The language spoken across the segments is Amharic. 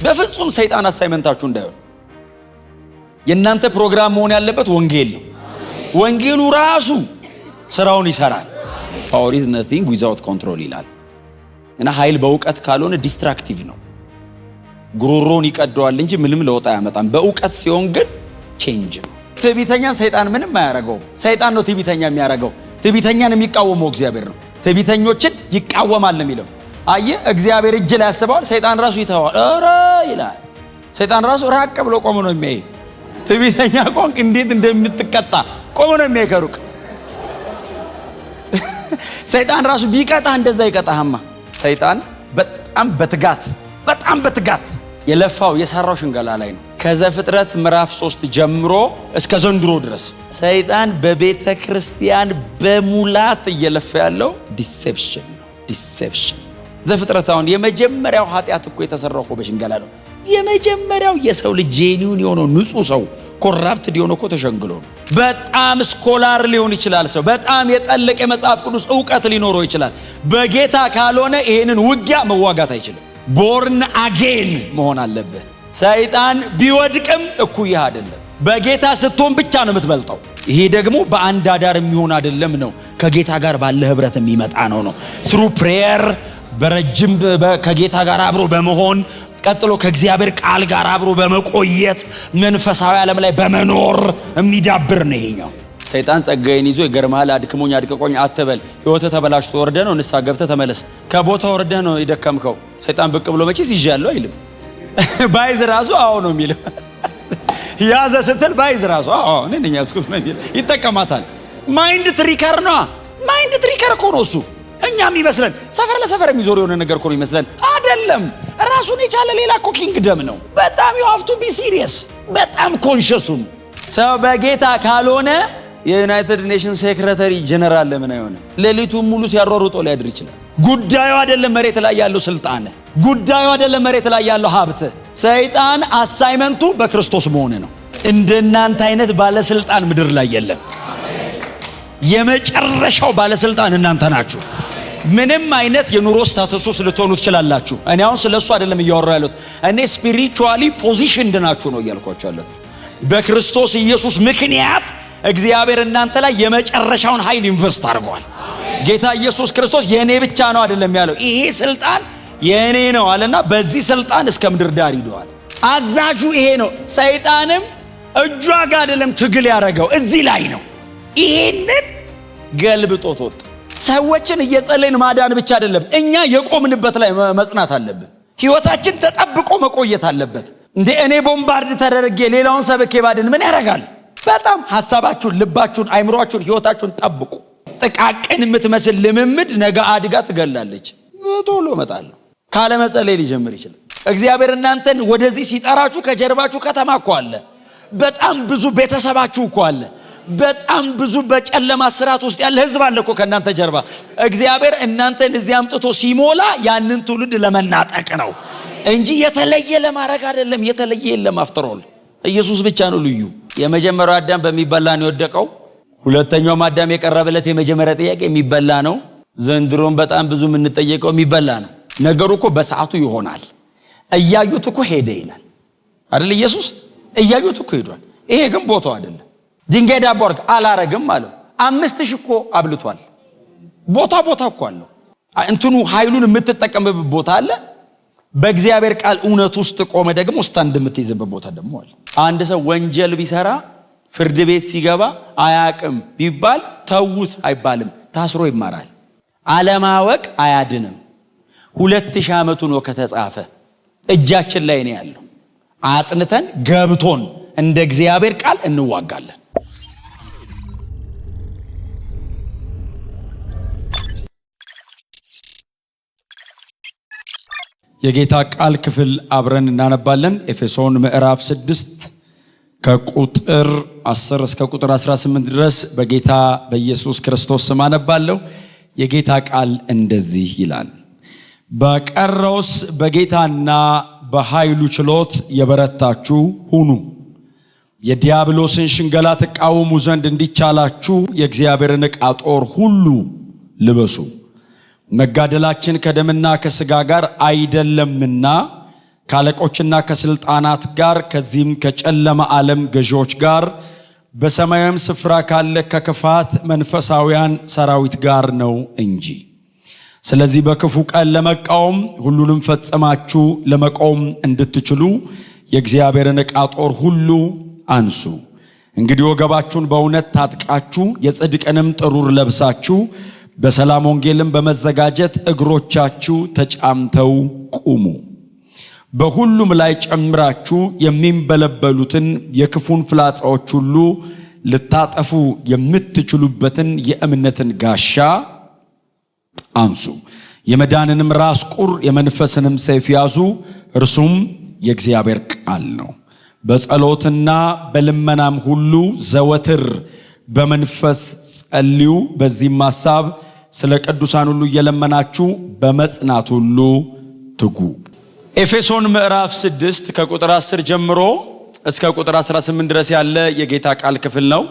በፍጹም ሰይጣን አሳይመንታችሁ እንዳይሆን። የእናንተ ፕሮግራም መሆን ያለበት ወንጌል ነው። ወንጌሉ ራሱ ስራውን ይሰራል። ፓወር ኢዝ ነቲንግ ዊዛውት ኮንትሮል ይላል እና ኃይል በእውቀት ካልሆነ ዲስትራክቲቭ ነው። ጉሮሮን ይቀደዋል እንጂ ምንም ለውጥ አያመጣም። በእውቀት ሲሆን ግን ቼንጅ ነው። ትዕቢተኛን ሰይጣን ምንም አያረገው። ሰይጣን ነው ትዕቢተኛ የሚያረገው። ትዕቢተኛን የሚቃወመው እግዚአብሔር ነው። ትዕቢተኞችን ይቃወማል ነው የሚለው። አየ እግዚአብሔር እጅ ላይ ያስባል፣ ሰይጣን ራሱ ይተዋል። ኧረ ይላል። ሰይጣን ራሱ ራቅ ብሎ ቆሞ ነው የሚያይ። ትዕቢተኛ ቆንክ እንዴት እንደምትቀጣ ቆሞ ነው የሚያይ ከሩቅ። ሰይጣን ራሱ ቢቀጣ እንደዛ ይቀጣህማ። ሰይጣን በጣም በትጋት የለፋው የሰራው ሽንገላ ላይ ነው። ከዘፍጥረት ምዕራፍ 3 ጀምሮ እስከ ዘንድሮ ድረስ ሰይጣን በቤተ ክርስቲያን በሙላት እየለፋ ያለው ዲሴፕሽን ነው። ዲሴፕሽን ዘፍጥረታውን የመጀመሪያው ኃጢአት እኮ የተሰራው እኮ በሽንገላ ነው። የመጀመሪያው የሰው ልጅ ጄኒውን የሆነው ንጹህ ሰው ኮራፕትድ የሆነው እኮ ተሸንግሎ ነው። በጣም ስኮላር ሊሆን ይችላል ሰው፣ በጣም የጠለቀ የመጽሐፍ ቅዱስ ዕውቀት ሊኖረው ይችላል። በጌታ ካልሆነ ይሄንን ውጊያ መዋጋት አይችልም። ቦርን አጌን መሆን አለብህ። ሰይጣን ቢወድቅም እኩይህ አይደለም። በጌታ ስትሆን ብቻ ነው የምትበልጠው። ይሄ ደግሞ በአንድ አዳር የሚሆን አይደለም ነው፣ ከጌታ ጋር ባለ ህብረት የሚመጣ ነው። ትሩ ፕሬየር በረጅም ከጌታ ጋር አብሮ በመሆን ቀጥሎ ከእግዚአብሔር ቃል ጋር አብሮ በመቆየት መንፈሳዊ ዓለም ላይ በመኖር የሚዳብር ነው ይሄኛው። ሰይጣን ጸጋዬን ይዞ ይገርማል። አድክሞኝ አድቅቆኝ አትበል። ህይወት ተበላሽቶ ወርደህ ነው ንስሐ ገብተህ ተመለስ። ከቦታ ወርደህ ነው የደከምከው። ሰይጣን ብቅ ብሎ መቼስ ይዣለሁ አይልም። ባይዝ ራሱ አዎ ነው የሚለው። ያዘ ስትል ባይዝ ራሱ አዎ ነኝ ያስኩት ነው የሚለው። ይጠቀማታል። ማይንድ ትሪከር ነው። ማይንድ ትሪከር እኮ ነው እሱ። እኛም ይመስለን ሰፈር ለሰፈር የሚዞር የሆነ ነገር እኮ ነው ይመስለን። አይደለም። ራሱን የቻለ ሌላ እኮ ኪንግደም ነው። በጣም you have to be serious። በጣም ኮንሽሱም ሰው በጌታ ካልሆነ የዩናይትድ ኔሽንስ ሴክሬታሪ ጀነራል ለምን አይሆንም? ሌሊቱን ሙሉ ሲያሯሩጦ ሊያድር ይችላል። ጉዳዩ አይደለም መሬት ላይ ያለው ስልጣን፣ ጉዳዩ አይደለም መሬት ላይ ያለው ሀብት። ሰይጣን አሳይመንቱ በክርስቶስ መሆን ነው። እንደናንተ አይነት ባለስልጣን ምድር ላይ የለም። የመጨረሻው ባለስልጣን እናንተ ናችሁ። ምንም አይነት የኑሮ ስታተስ ልትሆኑ ትችላላችሁ። እኔ አሁን ስለሱ አይደለም እያወራሁ ያለሁት። እኔ ስፒሪቹዋሊ ፖዚሽንድ ናችሁ ነው እያልኳችሁ ያለሁት። በክርስቶስ ኢየሱስ ምክንያት እግዚአብሔር እናንተ ላይ የመጨረሻውን ኃይል ኢንቨስት አድርጓል። ጌታ ኢየሱስ ክርስቶስ የኔ ብቻ ነው አይደለም ያለው፣ ይሄ ስልጣን የኔ ነው አለና በዚህ ስልጣን እስከ ምድር ዳር ይደዋል። አዛዡ ይሄ ነው። ሰይጣንም እጇ ጋር አይደለም ትግል ያደረገው እዚህ ላይ ነው። ይሄንን ገልብጦት ወጣ። ሰዎችን እየጸለይን ማዳን ብቻ አይደለም፣ እኛ የቆምንበት ላይ መጽናት አለብን። ህይወታችን ተጠብቆ መቆየት አለበት። እንዴ እኔ ቦምባርድ ተደረገ ሌላውን ሰበኬ ባድን ምን ያደርጋል? በጣም ሐሳባችሁን፣ ልባችሁን፣ አይምሮአችሁን፣ ህይወታችሁን ጠብቁ። ጥቃቅን የምትመስል ልምምድ ነገ አድጋ ትገላለች። ቶሎ እመጣለሁ ካለ መጸለይ ሊጀምር ይችላል። እግዚአብሔር እናንተን ወደዚህ ሲጠራችሁ ከጀርባችሁ ከተማ እኮ አለ። በጣም ብዙ ቤተሰባችሁ እኮ አለ። በጣም ብዙ በጨለማ ስራት ውስጥ ያለ ህዝብ አለ እኮ ከእናንተ ጀርባ። እግዚአብሔር እናንተን እዚህ አምጥቶ ሲሞላ ያንን ትውልድ ለመናጠቅ ነው እንጂ የተለየ ለማድረግ አይደለም። የተለየ የለም። አፍጥሮል ኢየሱስ ብቻ ነው ልዩ። የመጀመሪያው አዳም በሚበላ ነው የወደቀው። ሁለተኛው አዳም የቀረበለት የመጀመሪያ ጥያቄ የሚበላ ነው። ዘንድሮም በጣም ብዙ የምንጠየቀው የሚበላ ነው። ነገሩ እኮ በሰዓቱ ይሆናል። እያዩት እኮ ሄደ ይላል አይደል? ኢየሱስ እያዩት እኮ ሄዷል። ይሄ ግን ቦታው አይደለም። ድንጋይ ዳቦ አርግ አላረግም አለው። 5000 እኮ አብልቷል። ቦታ እኮ አለው። እንትኑ ኃይሉን የምትጠቀምበት ቦታ አለ። በእግዚአብሔር ቃል እውነት ውስጥ ቆመ ደግሞ ስታንድ የምትይዝበት ቦታ ደግሞ አለ። አንድ ሰው ወንጀል ቢሰራ ፍርድ ቤት ሲገባ አያቅም ቢባል ተውት አይባልም፣ ታስሮ ይማራል። አለማወቅ አያድንም። 2000 ዓመቱ ነው ከተጻፈ፣ እጃችን ላይ ነው ያለው። አጥንተን ገብቶን እንደ እግዚአብሔር ቃል እንዋጋለን። የጌታ ቃል ክፍል አብረን እናነባለን። ኤፌሶን ምዕራፍ 6 ከቁጥር 10 እስከ ቁጥር 18 ድረስ በጌታ በኢየሱስ ክርስቶስ ስም አነባለሁ። የጌታ ቃል እንደዚህ ይላል። በቀረውስ በጌታና በኃይሉ ችሎት የበረታችሁ ሁኑ፣ የዲያብሎስን ሽንገላ ተቃወሙ ዘንድ እንዲቻላችሁ የእግዚአብሔርን ዕቃ ጦር ሁሉ ልበሱ። መጋደላችን ከደምና ከሥጋ ጋር አይደለምና ካለቆችና ከስልጣናት ጋር ከዚህም ከጨለማ ዓለም ገዢዎች ጋር በሰማያዊም ስፍራ ካለ ከክፋት መንፈሳውያን ሰራዊት ጋር ነው እንጂ። ስለዚህ በክፉ ቀን ለመቃወም ሁሉንም ፈጽማችሁ ለመቆም እንድትችሉ የእግዚአብሔርን ዕቃ ጦር ሁሉ አንሱ። እንግዲህ ወገባችሁን በእውነት ታጥቃችሁ የጽድቅንም ጥሩር ለብሳችሁ በሰላም ወንጌልም በመዘጋጀት እግሮቻችሁ ተጫምተው ቁሙ። በሁሉም ላይ ጨምራችሁ የሚንበለበሉትን የክፉን ፍላጻዎች ሁሉ ልታጠፉ የምትችሉበትን የእምነትን ጋሻ አንሱ። የመዳንንም ራስ ቁር የመንፈስንም ሰይፍ ያዙ፣ እርሱም የእግዚአብሔር ቃል ነው። በጸሎትና በልመናም ሁሉ ዘወትር በመንፈስ ጸልዩ። በዚህም ሐሳብ ስለ ቅዱሳን ሁሉ እየለመናችሁ በመጽናት ሁሉ ትጉ። ኤፌሶን ምዕራፍ 6 ከቁጥር 10 ጀምሮ እስከ ቁጥር 18 ድረስ ያለ የጌታ ቃል ክፍል ነው።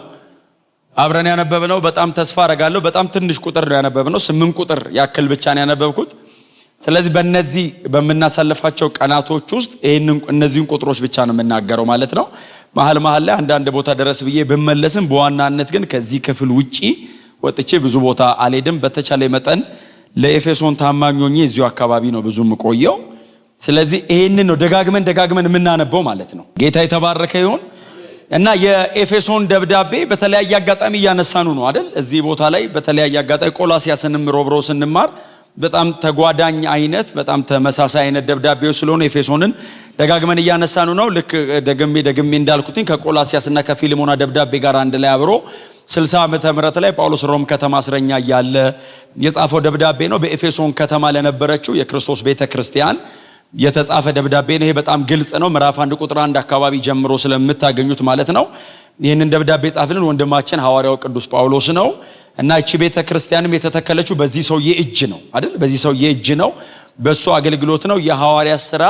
አብረን ያነበብነው በጣም ተስፋ አረጋለሁ በጣም ትንሽ ቁጥር ነው ያነበብነው። 8 ቁጥር ያክል ብቻ ነው ያነበብኩት። ስለዚህ በእነዚህ በመናሳለፋቸው ቀናቶች ውስጥ እነዚህን ቁጥሮች ብቻ ነው የምናገረው ማለት ነው። መሃል ላይ አንዳንድ ቦታ ድረስ ብዬ ብመለስም በዋናነት ግን ከዚህ ክፍል ውጪ ወጥቼ ብዙ ቦታ አልሄድም። በተቻለ መጠን ለኤፌሶን ታማኝ ሆኜ እዚሁ አካባቢ ነው ብዙ የምቆየው። ስለዚህ ይሄንን ነው ደጋግመን የምናነበው ማለት ነው። ጌታ የተባረከ ይሁን። እና የኤፌሶን ደብዳቤ በተለያየ አጋጣሚ እያነሳኑ ነው አይደል? እዚህ ቦታ ላይ በተለያየ አጋጣሚ ቆላስያስንም ሮብሮ ስንማር በጣም ተጓዳኝ አይነት በጣም ተመሳሳይ አይነት ደብዳቤዎች ስለሆነ ኤፌሶንን ደጋግመን እያነሳኑ ነው። ልክ ደግሜ እንዳልኩትኝ ከቆላስያስና ከፊልሞና ደብዳቤ ጋር አንድ ላይ አብሮ 60 ዓመተ ምህረት ላይ ጳውሎስ ሮም ከተማ እስረኛ እያለ የጻፈው ደብዳቤ ነው። በኤፌሶን ከተማ ለነበረችው የክርስቶስ ቤተክርስቲያን የተጻፈ ደብዳቤ ነው። ይሄ በጣም ግልጽ ነው። ምዕራፍ 1 ቁጥር 1 አካባቢ ጀምሮ ስለምታገኙት ማለት ነው። ይህንን ደብዳቤ ጻፈልን ወንድማችን ሐዋርያው ቅዱስ ጳውሎስ ነው። እና እቺ ቤተክርስቲያንም የተተከለችው በዚህ ሰውዬ እጅ ነው አይደል? በዚህ ሰውዬ እጅ ነው፣ በሱ አገልግሎት ነው። የሐዋርያት ሥራ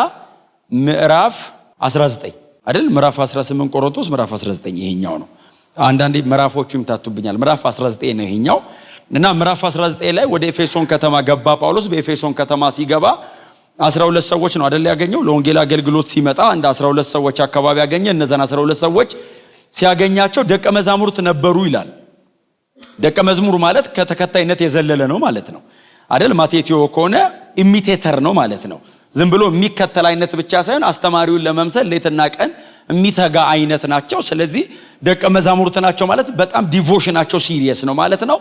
ምዕራፍ 19 አይደል? ምዕራፍ 18 ቆሮንቶስ ምዕራፍ 19 ይሄኛው ነው። አንዳንዴ ምዕራፎቹ ይምታቱብኛል። ምዕራፍ 19 ነው ይሄኛው። እና ምዕራፍ 19 ላይ ወደ ኤፌሶን ከተማ ገባ ጳውሎስ። በኤፌሶን ከተማ ሲገባ 12 ሰዎች ነው አይደል ያገኘው። ለወንጌል አገልግሎት ሲመጣ እንደ 12 ሰዎች አካባቢ ያገኘ። እነዛን 12 ሰዎች ሲያገኛቸው ደቀ መዛሙርት ነበሩ ይላል። ደቀ መዝሙር ማለት ከተከታይነት የዘለለ ነው ማለት ነው አይደል? ማቴቴዎ ከሆነ ኢሚቴተር ነው ማለት ነው። ዝም ብሎ የሚከተል አይነት ብቻ ሳይሆን አስተማሪውን ለመምሰል ሌትና ቀን የሚተጋ አይነት ናቸው። ስለዚህ ደቀ መዛሙርት ናቸው ማለት በጣም ዲቮሽናቸው ሲሪየስ ነው ማለት ነው።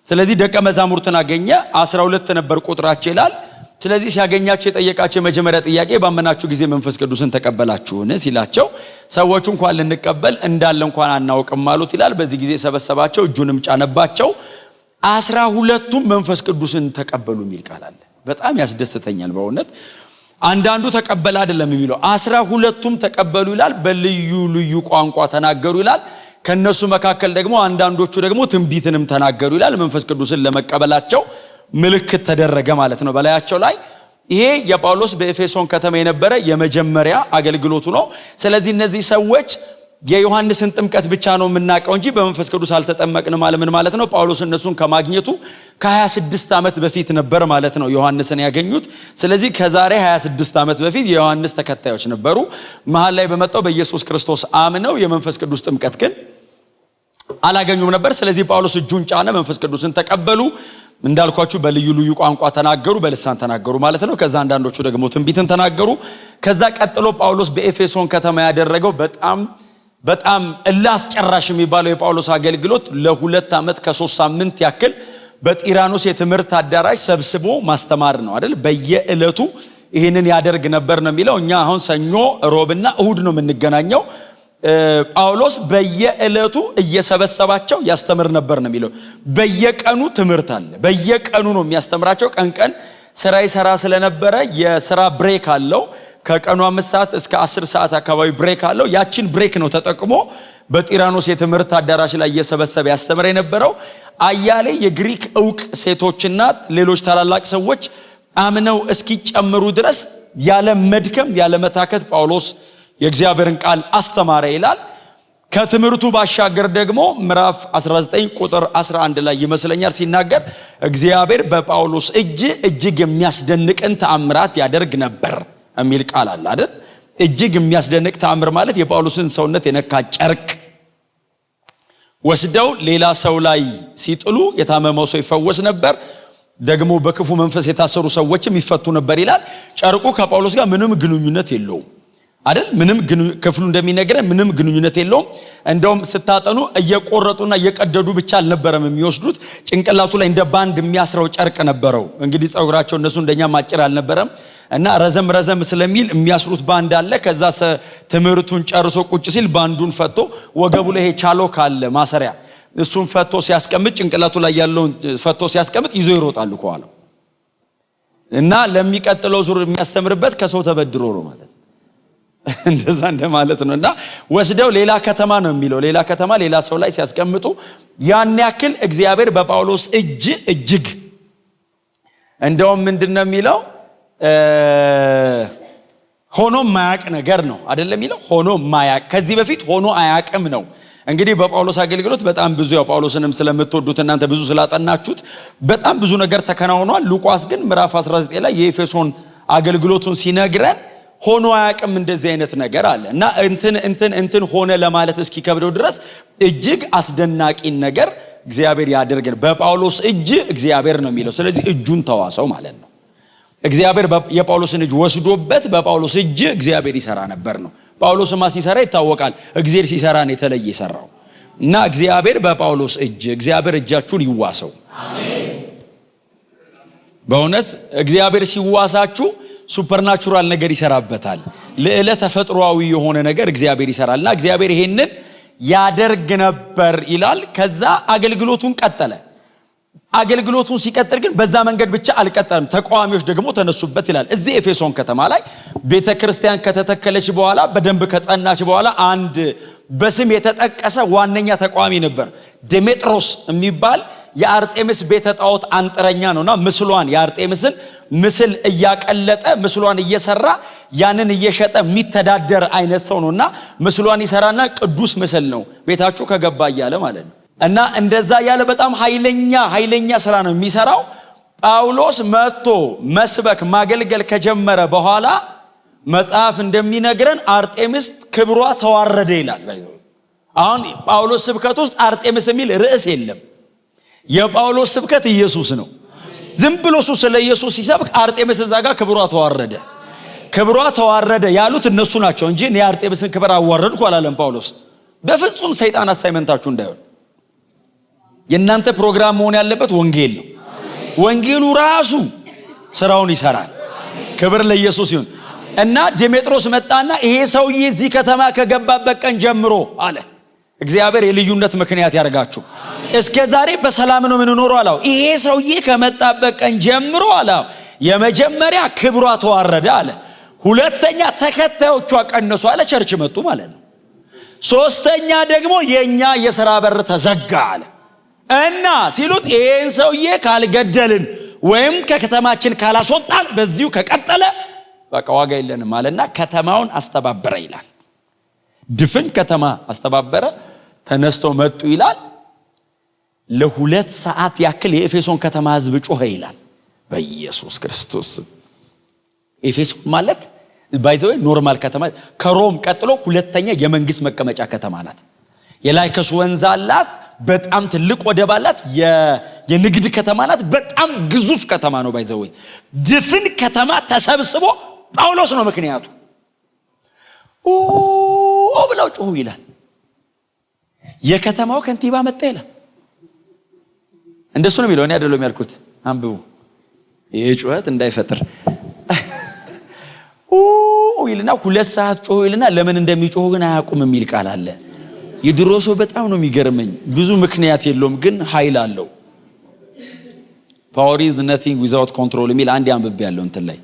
ስለዚህ ደቀ መዛሙርትን አገኘ። 12 ነበር ቁጥራቸው ይላል። ስለዚህ ሲያገኛቸው የጠየቃቸው የመጀመሪያ ጥያቄ ባመናችሁ ጊዜ መንፈስ ቅዱስን ተቀበላችሁን ሲላቸው ሰዎቹ እንኳን ልንቀበል እንዳለ እንኳን አናውቅም አሉት ይላል። በዚህ ጊዜ ሰበሰባቸው፣ እጁንም ጫነባቸው፣ 12ቱም መንፈስ ቅዱስን ተቀበሉ የሚል ቃል አለ። በጣም ያስደስተኛል በእውነት። አንዳንዱ ተቀበለ አይደለም የሚለው 12ቱም ተቀበሉ ይላል። በልዩ ልዩ ቋንቋ ተናገሩ ይላል። ከነሱ መካከል ደግሞ አንዳንዶቹ ደግሞ ትንቢትንም ተናገሩ ይላል። መንፈስ ቅዱስን ለመቀበላቸው ምልክት ተደረገ ማለት ነው በላያቸው ላይ። ይሄ የጳውሎስ በኤፌሶን ከተማ የነበረ የመጀመሪያ አገልግሎቱ ነው። ስለዚህ እነዚህ ሰዎች የዮሐንስን ጥምቀት ብቻ ነው የምናውቀው እንጂ በመንፈስ ቅዱስ አልተጠመቅንም ምን ማለት ነው? ጳውሎስ እነሱን ከማግኘቱ ከ26 ዓመት በፊት ነበር ማለት ነው ዮሐንስን ያገኙት። ስለዚህ ከዛሬ 26 ዓመት በፊት የዮሐንስ ተከታዮች ነበሩ። መሃል ላይ በመጣው በኢየሱስ ክርስቶስ አምነው የመንፈስ ቅዱስ ጥምቀት ግን አላገኙም ነበር። ስለዚህ ጳውሎስ እጁን ጫነ፣ መንፈስ ቅዱስን ተቀበሉ። እንዳልኳችሁ በልዩ ልዩ ቋንቋ ተናገሩ፣ በልሳን ተናገሩ ማለት ነው። ከዛ አንዳንዶቹ ደግሞ ትንቢትን ተናገሩ። ከዛ ቀጥሎ ጳውሎስ በኤፌሶን ከተማ ያደረገው በጣም እላስጨራሽ የሚባለው የጳውሎስ አገልግሎት ለ2 ዓመት ከ3 ሳምንት ያክል በጢራኖስ የትምህርት አዳራሽ ሰብስቦ ማስተማር ነው አይደል? በየዕለቱ ይህንን ያደርግ ነበር ነው የሚለው። እኛ አሁን ሰኞ፣ ሮብና እሁድ ነው የምንገናኘው። ጳውሎስ በየዕለቱ እየሰበሰባቸው ያስተምር ነበር ነው የሚለው። በየቀኑ ትምህርት አለ፣ በየቀኑ ነው የሚያስተምራቸው። ቀን ስራ ይሰራ ስለነበረ የስራ ብሬክ አለው። ከቀኑ 5 ሰዓት እስከ 10 ሰዓት አካባቢ ብሬክ አለው። ያችን ብሬክ ነው ተጠቅሞ በጢራኖስ የትምህርት አዳራሽ ላይ እየሰበሰበ ያስተምር የነበረው። አያሌ የግሪክ ዕውቅ ሴቶችና ሌሎች ታላላቅ ሰዎች አምነው እስኪጨምሩ ድረስ ያለ መድከም ያለ መታከት ጳውሎስ የእግዚአብሔርን ቃል አስተማረ ይላል። ከትምህርቱ ባሻገር ደግሞ ምዕራፍ 19 ቁጥር 11 ላይ ይመስለኛል ሲናገር እግዚአብሔር በጳውሎስ እጅግ የሚያስደንቅን ተአምራት ያደርግ ነበር የሚል ቃል አለ አይደል? እጅግ የሚያስደንቅ ተአምር ማለት የጳውሎስን ሰውነት የነካ ጨርቅ ወስደው ሌላ ሰው ላይ ሲጥሉ የታመመው ሰው ይፈወስ ነበር፣ ደግሞ በክፉ መንፈስ የታሰሩ ሰዎችም ይፈቱ ነበር ይላል። ጨርቁ ከጳውሎስ ጋር ምንም ግንኙነት የለውም አይደል? ምንም ክፍሉ እንደሚነግረን ምንም ግንኙነት የለውም። እንደውም ስታጠኑ እየቆረጡና እየቀደዱ ብቻ አልነበረም የሚወስዱት፣ ጭንቅላቱ ላይ እንደ ባንድ የሚያስረው ጨርቅ ነበረው። እንግዲህ ጸጉራቸው እነሱ እንደኛ ማጭር አልነበረም እና ረዘም ስለሚል የሚያስሩት ባንድ አለ። ከዛ ትምህርቱን ጨርሶ ቁጭ ሲል ባንዱን ፈቶ ወገቡ ላይ ቻሎ ካለ ማሰሪያ እሱን ፈቶ ሲያስቀምጥ ጭንቅላቱ ላይ ያለውን ፈቶ ሲያስቀምጥ ይዞ ይሮጣሉ ከኋላ እና ለሚቀጥለው ዙር የሚያስተምርበት ከሰው ተበድሮ ነው ማለት እንደዛ እንደማለት ነው። እና ወስደው ሌላ ከተማ ነው የሚለው፣ ሌላ ከተማ ሌላ ሰው ላይ ሲያስቀምጡ ያን ያክል እግዚአብሔር በጳውሎስ እጅ እጅግ እንደውም ምንድነው የሚለው ሆኖ ማያቅ ነገር ነው አይደለም የሚለው፣ ሆኖ ማያቅ ከዚህ በፊት ሆኖ አያቅም ነው። እንግዲህ በጳውሎስ አገልግሎት በጣም ብዙ ያው ጳውሎስንም ስለምትወዱት እናንተ ብዙ ስላጠናችሁት በጣም ብዙ ነገር ተከናውኗል። ሉቃስ ግን ምዕራፍ 19 ላይ የኤፌሶን አገልግሎቱን ሲነግረን ሆኖ አያቅም እንደዚህ አይነት ነገር አለ እና እንትን ሆነ ለማለት እስኪከብደው ድረስ እጅግ አስደናቂ ነገር እግዚአብሔር ያደርገን። በጳውሎስ እጅ እግዚአብሔር ነው የሚለው፣ ስለዚህ እጁን ተዋሰው ማለት ነው። እግዚአብሔር የጳውሎስን እጅ ወስዶበት በጳውሎስ እጅ እግዚአብሔር ይሰራ ነበር ነው። ጳውሎስማ ሲሰራ ይታወቃል፣ እግዚአብሔር ሲሰራ ነው የተለየ ይሰራው እና እግዚአብሔር በጳውሎስ እጅ እግዚአብሔር እጃችሁን ይዋሰው። አሜን። በእውነት እግዚአብሔር ሲዋሳችሁ ሱፐርናቹራል ነገር ይሰራበታል። ለዕለ ተፈጥሯዊ የሆነ ነገር እግዚአብሔር ይሰራልና እግዚአብሔር ይሄንን ያደርግ ነበር ይላል። ከዛ አገልግሎቱን ቀጠለ። አገልግሎቱን ሲቀጥል ግን በዛ መንገድ ብቻ አልቀጠለም፣ ተቃዋሚዎች ደግሞ ተነሱበት ይላል። እዚህ ኤፌሶን ከተማ ላይ ቤተክርስቲያን ከተተከለች በኋላ በደንብ ከጸናች በኋላ አንድ በስም የተጠቀሰ ዋነኛ ተቃዋሚ ነበር። ዴሜጥሮስ የሚባል የአርጤምስ ቤተ ጣዖት አንጥረኛ ነውና ምስሏን የአርጤምስን ምስል እያቀለጠ ምስሏን እየሰራ ያንን እየሸጠ የሚተዳደር አይነት ሰው ነውና ምስሏን ይሰራና ቅዱስ ምስል ነው ቤታችሁ ከገባ እያለ ማለት ነው። እና እንደዛ ያለ በጣም ኃይለኛ ስራ ነው የሚሰራው። ጳውሎስ መጥቶ መስበክ ማገልገል ከጀመረ በኋላ መጽሐፍ እንደሚነግረን አርጤምስ ክብሯ ተዋረደ ይላል። አሁን ጳውሎስ ስብከት ውስጥ አርጤምስ የሚል ርዕስ የለም። የጳውሎስ ስብከት ኢየሱስ ነው። ዝም ብሎ እሱ ስለ ኢየሱስ ሲሰብክ አርጤምስ እዛ ጋር ክብሯ ተዋረደ ያሉት እነሱ ናቸው እንጂ እኔ አርጤምስን ክብር አዋረድኩ አላለም ጳውሎስ። በፍጹም ሰይጣን አሳይመንታችሁ እንዳይሆን። የእናንተ ፕሮግራም መሆን ያለበት ወንጌል ነው። ወንጌሉ ራሱ ስራውን ይሰራል። ክብር ለኢየሱስ ይሁን። እና ዴሜጥሮስ መጣና ይሄ ሰውዬ እዚህ ከተማ ከገባበት ቀን ጀምሮ አለ እግዚአብሔር የልዩነት ምክንያት ያደርጋችሁ። እስከ ዛሬ በሰላም ነው የምንኖረው አለው። ይሄ ሰውዬ ከመጣበት ቀን ጀምሮ አለው የመጀመሪያ ክብሯ ተዋረደ አለ። ሁለተኛ ተከታዮቿ ቀነሱ አለ፣ ቸርች መጡ ማለት ነው። ሶስተኛ ደግሞ የኛ የሥራ በር ተዘጋ አለ። እና ሲሉት ይሄን ሰውዬ ካልገደልን ወይም ከከተማችን ካላስወጣን በዚሁ ከቀጠለ በቃ ዋጋ የለንም አለና ከተማውን አስተባበረ ይላል። ድፍን ከተማ አስተባበረ። ተነስተው መጡ ይላል። ለ2 ሰዓት ያክል የኤፌሶን ከተማ ህዝብ ጮኸ ይላል። በኢየሱስ ክርስቶስ ኤፌሶን ማለት ባይዘው ኖርማል ከተማ ከሮም ቀጥሎ ሁለተኛ የመንግስት መቀመጫ ከተማ ናት። የላይከስ ወንዝ አላት፣ በጣም ትልቅ ወደብ አላት፣ የንግድ ከተማ ናት። በጣም ግዙፍ ከተማ ነው። ባይዘው ድፍን ከተማ ተሰብስቦ ጳውሎስ ነው ምክንያቱ ብለው ጮሁ ይላል። የከተማው ከንቲባ መጣ ይላል። እንደሱ ነው የሚለው። እኔ አይደለም ያልኩት፣ አንብቡ። ይሄ ጩኸት እንዳይፈጥር ይልና 2 ሰዓት ጮሁ ይልና ለምን እንደሚጮሁ ግን አያውቁም የሚል ቃል አለ። የድሮ ሰው በጣም ነው የሚገርመኝ። ብዙ ምክንያት የለውም ግን ኃይል አለው። power is nothing without control የሚል አንድ አንብቤ ያለው እንትን ላይ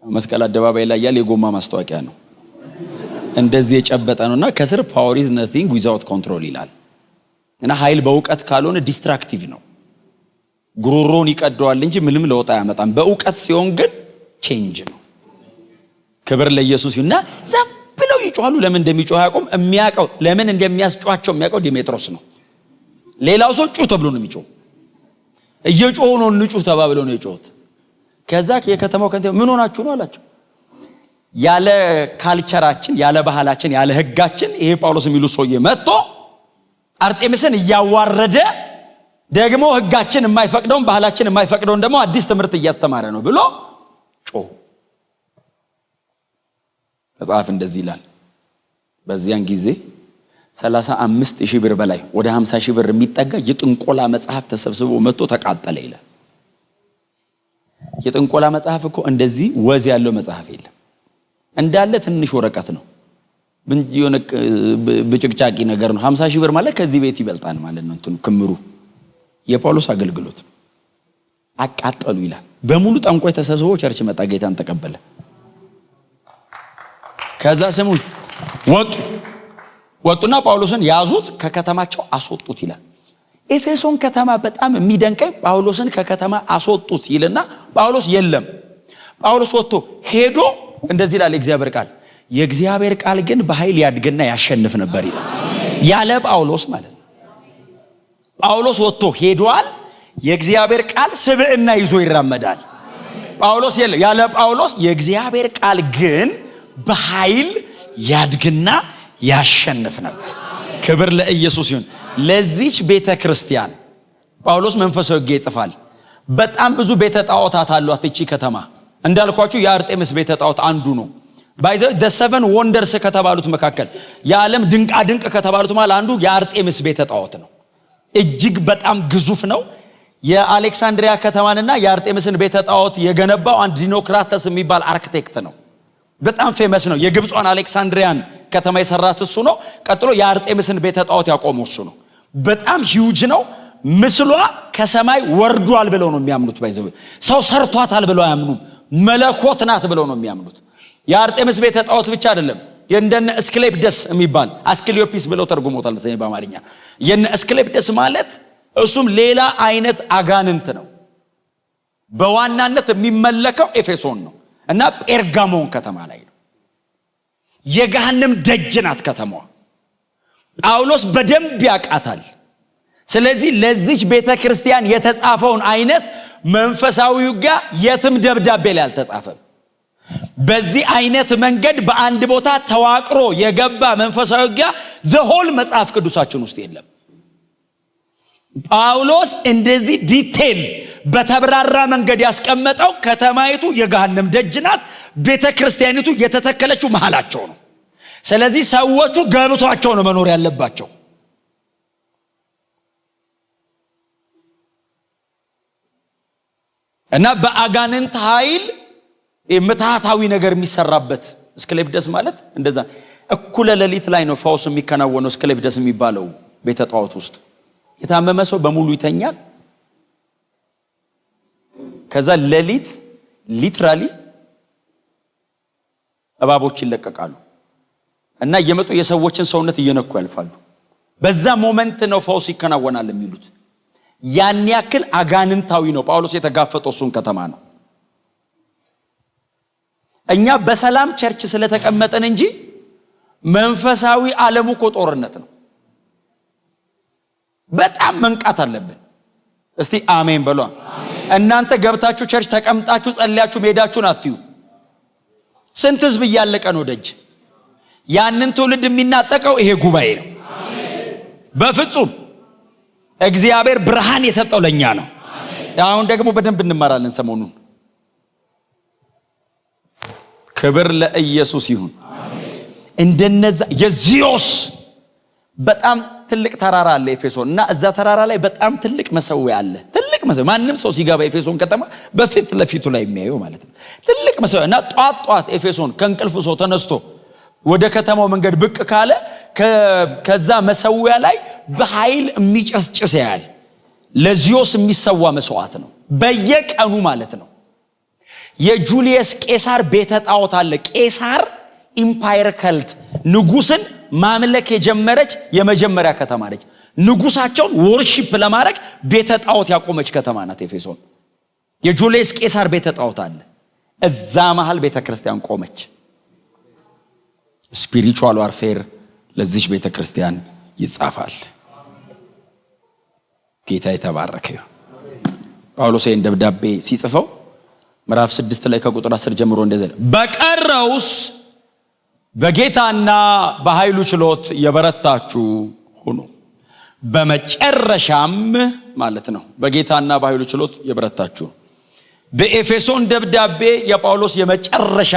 መስቀል አደባባይ ላይ ያለ የጎማ ማስታወቂያ ነው። እንደዚህ የጨበጠ ነውና ከስር power is nothing without control ይላል። እና ኃይል በእውቀት ካልሆነ ዲስትራክቲቭ ነው። ጉሮሮን ይቀደዋል እንጂ ምንም ለውጥ አያመጣም። በእውቀት ሲሆን ግን ቼንጅ ነው። ክብር ለኢየሱስ ይሁንና ዝም ብለው ይጮሃሉ። ለምን እንደሚጮህ ያቆም የሚያቀው ለምን እንደሚያስጮሃቸው የሚያቀው ዲሜጥሮስ ነው። ሌላው ሰው ጩህ ተብሎ ነው የሚጮህ። እየጮሁ ነው ንጩህ ተባብለው ነው የጮሁት። ከዛ የከተማው ከንቲባ ምን ሆናችሁ ነው አላቸው። ያለ ካልቸራችን ያለ ባህላችን ያለ ህጋችን ይሄ ጳውሎስ የሚሉ ሰውዬ መጥቶ አርጤምስን እያዋረደ ደግሞ ህጋችን የማይፈቅደውን ባህላችን የማይፈቅደውን ደግሞ አዲስ ትምህርት እያስተማረ ነው ብሎ ጮህ። መጽሐፍ እንደዚህ ይላል በዚያን ጊዜ 35,000 ብር በላይ ወደ 50,000 ብር የሚጠጋ የጥንቆላ መጽሐፍ ተሰብስቦ መጥቶ ተቃጠለ ይላል። የጥንቆላ መጽሐፍ እኮ እንደዚህ ወዝ ያለው መጽሐፍ የለም። እንዳለ ትንሽ ወረቀት ነው። የሆነ ብጭቅጫቂ ነገር ነው። 50,000 ብር ማለት ከዚህ ቤት ይበልጣል ማለት ነው። እንትን ክምሩ የጳውሎስ አገልግሎት አቃጠሉ ይላል። በሙሉ ጠንቋይ ተሰብስቦ ቸርች መጣ፣ ጌታን ተቀበለ። ከዛ ስሙን ወጡና ጳውሎስን ያዙት፣ ከከተማቸው አስወጡት ይላል። ኤፌሶን ከተማ በጣም የሚደንቀኝ ጳውሎስን ከከተማ አስወጡት ይልና ጳውሎስ የለም። ጳውሎስ ወጥቶ ሄዶ እንደዚህ ይላል የእግዚአብሔር ቃል፣ የእግዚአብሔር ቃል ግን በኃይል ያድግና ያሸንፍ ነበር ይላል። ያለ ጳውሎስ ማለት ነው። ጳውሎስ ወጥቶ ሄዷል። የእግዚአብሔር ቃል ስብዕና ይዞ ይራመዳል። ጳውሎስ የለም። ያለ ጳውሎስ የእግዚአብሔር ቃል ግን በኃይል ያድግና ያሸንፍ ነበር። ክብር ለኢየሱስ ይሁን። ለዚች ቤተ ክርስቲያን ጳውሎስ መንፈሳዊ ሕግ ይጽፋል። በጣም ብዙ ቤተ ጣዖታት አሏት እቺ ከተማ። እንዳልኳችሁ የአርጤምስ ቤተ ጣዖት አንዱ ነው። ባይዘው the seven wonders ከተባሉት መካከል የዓለም ድንቃ ድንቅ ከተባሉት ማለት አንዱ የአርጤምስ ቤተ ጣዖት ነው። እጅግ በጣም ግዙፍ ነው። የአሌክሳንድሪያ ከተማንና የአርጤምስን ቤተ ጣዖት የገነባው አንድ ዲኖክራተስ የሚባል አርክቴክት ነው። በጣም ፌመስ ነው። የግብጿን አሌክሳንድሪያን ከተማ የሰራት እሱ ነው። ቀጥሎ የአርጤምስን ቤተ ጣዖት ያቆመው እሱ ነው። በጣም ሂውጅ ነው። ምስሏ ከሰማይ ወርዷል ብለው ነው የሚያምኑት። ባይዘው ሰው ሰርቷታል ብለው አያምኑም። መለኮት ናት ብለው ነው የሚያምኑት። የአርጤምስ ቤተ ጣዖት ብቻ አይደለም። የእንደነ እስክሌፕደስ የሚባል አስክሊዮፒስ ብለው ተርጉሞታል መሰለኝ በአማርኛ። የነ እስክሌፕደስ ማለት እሱም ሌላ አይነት አጋንንት ነው። በዋናነት የሚመለከው ኤፌሶን ነው እና ጴርጋሞን ከተማ ላይ ነው። የገሃነም ደጅ ናት ከተማዋ። ጳውሎስ በደንብ ያውቃታል። ስለዚህ ለዚች ቤተ ክርስቲያን የተጻፈውን አይነት መንፈሳዊ ውጊያ የትም ደብዳቤ ላይ አልተጻፈም። በዚህ አይነት መንገድ በአንድ ቦታ ተዋቅሮ የገባ መንፈሳዊ ውጊያ ዘሆል መጽሐፍ ቅዱሳችን ውስጥ የለም። ጳውሎስ እንደዚህ ዲቴል በተብራራ መንገድ ያስቀመጠው ከተማይቱ የገሃነም ደጅ ናት፣ ቤተ ክርስቲያኒቱ የተተከለችው መሃላቸው ነው። ስለዚህ ሰዎቹ ገብቷቸው ነው መኖር ያለባቸው። እና በአጋንንት ኃይል ምትሃታዊ ነገር የሚሰራበት እስክሌፕደስ ማለት እንደዛ እኩለ ሌሊት ላይ ነው ፈውስ የሚከናወነው። እስክሌፕደስ የሚባለው ቤተ ጣዖት ውስጥ የታመመ ሰው በሙሉ ይተኛል። ከዛ ሌሊት ሊትራሊ እባቦች ይለቀቃሉ እና እየመጡ የሰዎችን ሰውነት እየነኩ ያልፋሉ። በዛ ሞመንት ነው ፈውስ ይከናወናል የሚሉት። ያን ያክል አጋንንታዊ ነው። ጳውሎስ የተጋፈጠው እሱን ከተማ ነው። እኛ በሰላም ቸርች ስለተቀመጠን እንጂ መንፈሳዊ ዓለሙ እኮ ጦርነት ነው። በጣም መንቃት አለብን። እስቲ አሜን በሉ። እናንተ ገብታችሁ ቸርች ተቀምጣችሁ ጸልያችሁ ሜዳችሁን አትዩ። ስንት ህዝብ እያለቀ ነው ደጅ። ያንን ትውልድ የሚናጠቀው ይሄ ጉባኤ ነው። በፍጹም እግዚአብሔር ብርሃን የሰጠው ለኛ ነው። አሁን ደግሞ በደንብ እንማራለን ሰሞኑን። ክብር ለኢየሱስ ይሁን። እንደነዛ የዚዮስ በጣም ትልቅ ተራራ አለ ኤፌሶን እና እዛ ተራራ ላይ በጣም ትልቅ መሰዊያ አለ። ትልቅ መሰዊያ ማንም ሰው ሲገባ ኤፌሶን ከተማ በፊት ለፊቱ ላይ የሚያየው ማለት ነው። ትልቅ መሰዊያ እና ጧት ኤፌሶን ከእንቅልፍ ሰው ተነስቶ ወደ ከተማው መንገድ ብቅ ካለ ከዛ መሰዊያ ላይ በኃይል የሚጨስጭስ ያያል። ለዚዮስ የሚሰዋ መስዋዕት ነው በየቀኑ ማለት ነው። የጁሊየስ ቄሳር ቤተ ጣዖት አለ። ቄሳር ኢምፓየር ከልት ንጉስን ማምለክ የጀመረች የመጀመሪያ ከተማ ነች። ንጉሳቸውን ወርሺፕ ለማድረግ ቤተ ጣዖት ያቆመች ከተማ ናት ኤፌሶን። የጁሊየስ ቄሳር ቤተ ጣዖት አለ። እዛ መሃል ቤተ ክርስቲያን ቆመች። ስፒሪቹዋል ዋርፌር ለዚህ ቤተ ክርስቲያን ይጻፋል። ጌታ የተባረከ ይሁን። ጳውሎስ ይህን ደብዳቤ ሲጽፈው ምዕራፍ 6 ላይ ከቁጥር 10 ጀምሮ እንደዚህ በቀር በቀረውስ በጌታና በኃይሉ ችሎት የበረታችሁ ሁኑ። በመጨረሻም ማለት ነው። በጌታና በኃይሉ ችሎት የበረታችሁ። በኤፌሶን ደብዳቤ የጳውሎስ የመጨረሻ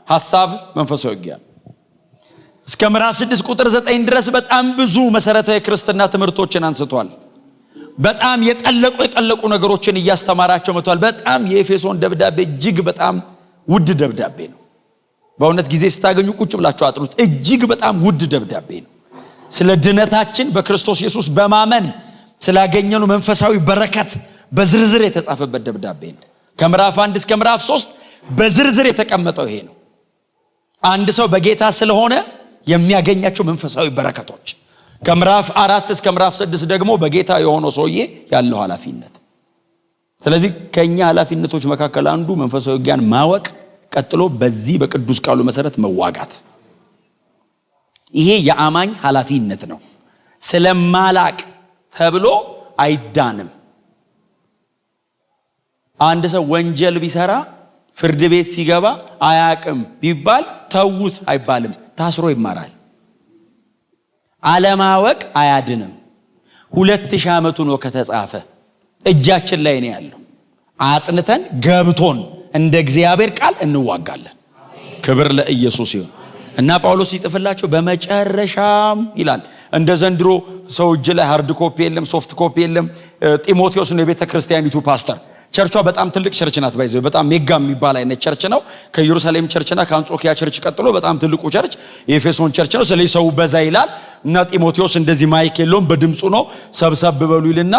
ሐሳብ መንፈሳዊ ውጊያ እስከ ምዕራፍ 6 ቁጥር 9 ድረስ በጣም ብዙ መሰረታዊ ክርስትና ትምህርቶችን አንስቷል። በጣም የጠለቁ ነገሮችን እያስተማራቸው መጥቷል። በጣም የኤፌሶን ደብዳቤ እጅግ በጣም ውድ ደብዳቤ ነው። በእውነት ጊዜ ስታገኙ ቁጭ ብላችሁ አጥኑት። እጅግ በጣም ውድ ደብዳቤ ነው። ስለ ድነታችን በክርስቶስ ኢየሱስ በማመን ስላገኘኑ መንፈሳዊ በረከት በዝርዝር የተጻፈበት ደብዳቤ ነው። ከምዕራፍ 1 እስከ ምዕራፍ 3 በዝርዝር የተቀመጠው ይሄ ነው። አንድ ሰው በጌታ ስለሆነ የሚያገኛቸው መንፈሳዊ በረከቶች፣ ከምዕራፍ 4 እስከ ምዕራፍ 6 ደግሞ በጌታ የሆነው ሰውዬ ያለው ኃላፊነት። ስለዚህ ከኛ ኃላፊነቶች መካከል አንዱ መንፈሳዊ ውጊያን ማወቅ፣ ቀጥሎ በዚህ በቅዱስ ቃሉ መሰረት መዋጋት። ይሄ የአማኝ ኃላፊነት ነው። ስለማላቅ ተብሎ አይዳንም። አንድ ሰው ወንጀል ቢሰራ ፍርድ ቤት ሲገባ አያቅም ቢባል ተውት አይባልም፣ ታስሮ ይማራል። አለማወቅ አያድንም። 2000 ዓመቱ ነው ከተጻፈ፣ እጃችን ላይ ነው ያለው። አጥንተን ገብቶን እንደ እግዚአብሔር ቃል እንዋጋለን። ክብር ለኢየሱስ ይሁን። እና ጳውሎስ ይጽፍላቸው በመጨረሻም ይላል። እንደ ዘንድሮ ሰው እጅ ላይ ሃርድ ኮፒ የለም፣ ሶፍት ኮፒ የለም። ጢሞቴዎስ ነው የቤተ ክርስቲያኒቱ ፓስተር። ቸርቿ በጣም ትልቅ ቸርች ናት። ባይዘው በጣም ሜጋ የሚባል አይነት ቸርች ነው። ከኢየሩሳሌም ቸርችና ከአንጾኪያ ቸርች ቀጥሎ በጣም ትልቁ ቸርች የኤፌሶን ቸርች ነው። ስለዚህ ሰው በዛ ይላል እና ጢሞቴዎስ እንደዚህ ማይክ የለውም፣ በድምጹ ነው ሰብሰብ በሉ ይልና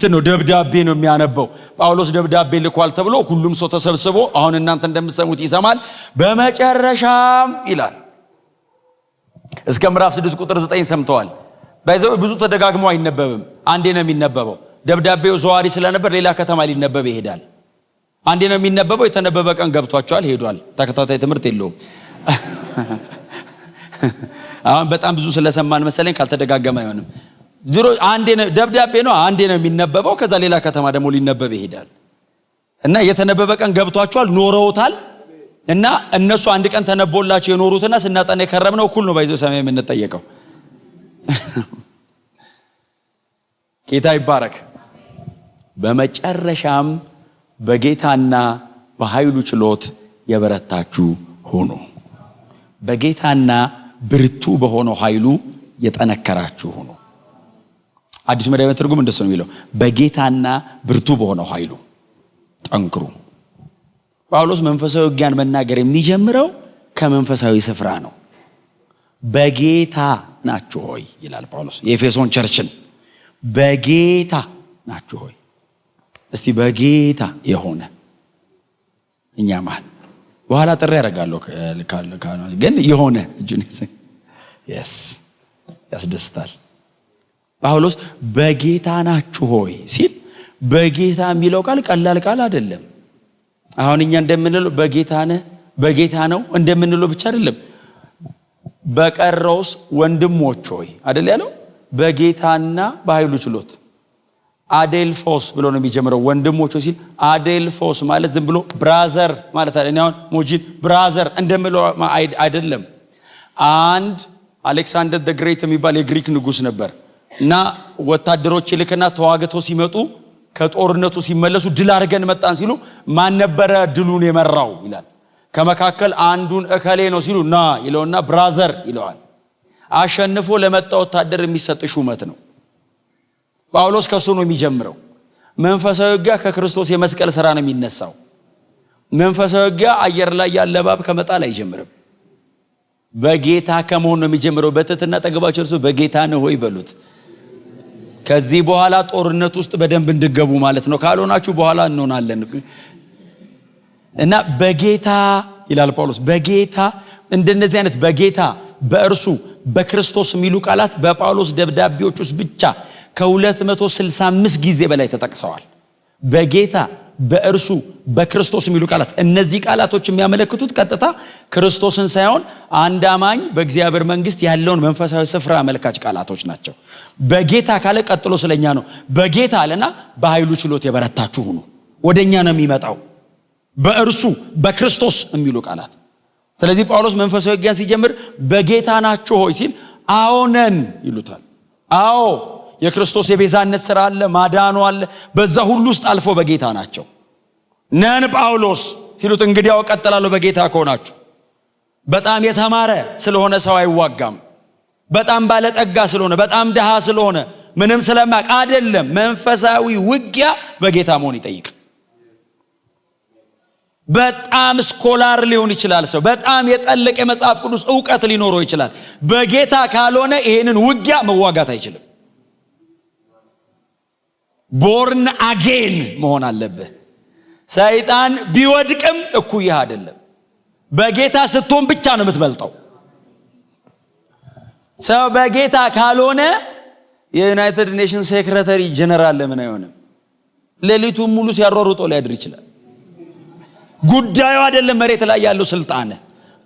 ነው ደብዳቤ ነው የሚያነበው። ጳውሎስ ደብዳቤ ልኳል ተብሎ ሁሉም ሰው ተሰብስቦ አሁን እናንተ እንደምትሰሙት ይሰማል። በመጨረሻም ይላል እስከ ምዕራፍ 6 ቁጥር 9 ሰምተዋል። ባይዘው ብዙ ተደጋግሞ አይነበብም፣ አንዴ ነው የሚነበበው። ደብዳቤው ዘዋሪ ስለነበር ሌላ ከተማ ሊነበብ ይሄዳል። አንዴ ነው የሚነበበው። የተነበበ ቀን ገብቷቸዋል፣ ሄዷል። ተከታታይ ትምህርት የለውም። አሁን በጣም ብዙ ስለሰማን መሰለኝ ካልተደጋገመ አይሆንም። ድሮ አንዴ ነው ደብዳቤ ነው፣ አንዴ ነው የሚነበበው። ከዛ ሌላ ከተማ ደግሞ ሊነበብ ይሄዳል እና የተነበበ ቀን ገብቷቸዋል፣ ኖረውታል። እና እነሱ አንድ ቀን ተነቦላቸው የኖሩትና ስናጠና የከረምነው እኩል ነው። ባይዘው ሰማይ የምንጠየቀው ጌታ ይባረክ። በመጨረሻም በጌታና በኃይሉ ችሎት የበረታችሁ ሁኑ። በጌታና ብርቱ በሆነው ኃይሉ የጠነከራችሁ ሁኑ። አዲስ መደበኛ ትርጉም እንደሱ ነው የሚለው፣ በጌታና ብርቱ በሆነው ኃይሉ ጠንክሩ። ጳውሎስ መንፈሳዊ ውጊያን መናገር የሚጀምረው ከመንፈሳዊ ስፍራ ነው። በጌታ ናችሁ ሆይ ይላል ጳውሎስ የኤፌሶን ቸርችን። በጌታ ናችሁ ሆይ። እስቲ በጌታ የሆነ እኛ መሃል በኋላ ጥሪ ያደርጋለሁ ግን የሆነ እጁን ያስደስታል። ጳውሎስ በጌታ ናችሁ ሆይ ሲል በጌታ የሚለው ቃል ቀላል ቃል አይደለም። አሁን እኛ እንደምንለው በጌታ ነው እንደምንለው ብቻ አይደለም። በቀረውስ ወንድሞች ሆይ አይደል ያለው? በጌታና በኃይሉ ችሎት አዴልፎስ ብሎ ነው የሚጀምረው። ወንድሞች ሲል አዴልፎስ ማለት ዝም ብሎ ብራዘር ማለት አይደለም። አሁን ሞጂን ብራዘር እንደምለው አይደለም። አንድ አሌክሳንደር ዘ ግሬት የሚባል የግሪክ ንጉስ ነበር እና ወታደሮች ይልክና ተዋግተው ሲመጡ ከጦርነቱ ሲመለሱ ድል አድርገን መጣን ሲሉ ማን ነበረ ድሉን የመራው ይላል። ከመካከል አንዱን እከሌ ነው ሲሉ ና ይለውና ብራዘር ይለዋል። አሸንፎ ለመጣ ወታደር የሚሰጥ ሹመት ነው። ጳውሎስ ከሱ ነው የሚጀምረው። መንፈሳዊ ውጊያ ከክርስቶስ የመስቀል ሥራ ነው የሚነሳው። መንፈሳዊ ውጊያ አየር ላይ ያለ እባብ ከመጣል አይጀምርም። በጌታ ከመሆን ነው የሚጀምረው። በትህትና ጠገባቸው እርሱ በጌታ ነው ሆይ በሉት። ከዚህ በኋላ ጦርነት ውስጥ በደንብ እንድገቡ ማለት ነው። ካልሆናችሁ በኋላ እንሆናለን እና በጌታ ይላል ጳውሎስ። በጌታ እንደነዚህ አይነት በጌታ በእርሱ በክርስቶስ የሚሉ ቃላት በጳውሎስ ደብዳቤዎች ውስጥ ብቻ ከ265 ጊዜ በላይ ተጠቅሰዋል። በጌታ በእርሱ በክርስቶስ የሚሉ ቃላት። እነዚህ ቃላቶች የሚያመለክቱት ቀጥታ ክርስቶስን ሳይሆን አንድ አማኝ በእግዚአብሔር መንግስት ያለውን መንፈሳዊ ስፍራ አመልካች ቃላቶች ናቸው። በጌታ ካለ ቀጥሎ ስለኛ ነው። በጌታ አለና በኃይሉ ችሎት የበረታችሁ ሁኑ። ወደኛ ነው የሚመጣው። በእርሱ በክርስቶስ የሚሉ ቃላት። ስለዚህ ጳውሎስ መንፈሳዊ ውጊያን ሲጀምር በጌታ ናችሁ ሆይ ሲል አዎነን ይሉታል። አዎ የክርስቶስ የቤዛነት ሥራ አለ፣ ማዳኑ አለ። በዛ ሁሉ ውስጥ አልፎ በጌታ ናቸው። ነን ጳውሎስ ሲሉት እንግዲያው ቀጥላለሁ በጌታ ከሆናችሁ። በጣም የተማረ ስለሆነ ሰው አይዋጋም። በጣም ባለጠጋ ስለሆነ፣ በጣም ደሃ ስለሆነ፣ ምንም ስለማቅ አይደለም። መንፈሳዊ ውጊያ በጌታ መሆን ይጠይቃል። በጣም ስኮላር ሊሆን ይችላል ሰው፣ በጣም የጠለቀ የመጽሐፍ ቅዱስ ዕውቀት ሊኖረው ይችላል። በጌታ ካልሆነ ይሄንን ውጊያ መዋጋት አይችልም። ቦርን አጌን መሆን አለብህ። ሰይጣን ቢወድቅም እኩይህ አይደለም። በጌታ ስትሆን ብቻ ነው የምትበልጠው። ሰው በጌታ ካልሆነ የዩናይትድ ኔሽንስ ሴክሬታሪ ጀነራል ለምን አይሆንም? ሌሊቱን ሙሉ ሲያሯሩጦ ሊያድር ይችላል። ጉዳዩ አይደለም መሬት ላይ ያለው ስልጣን፣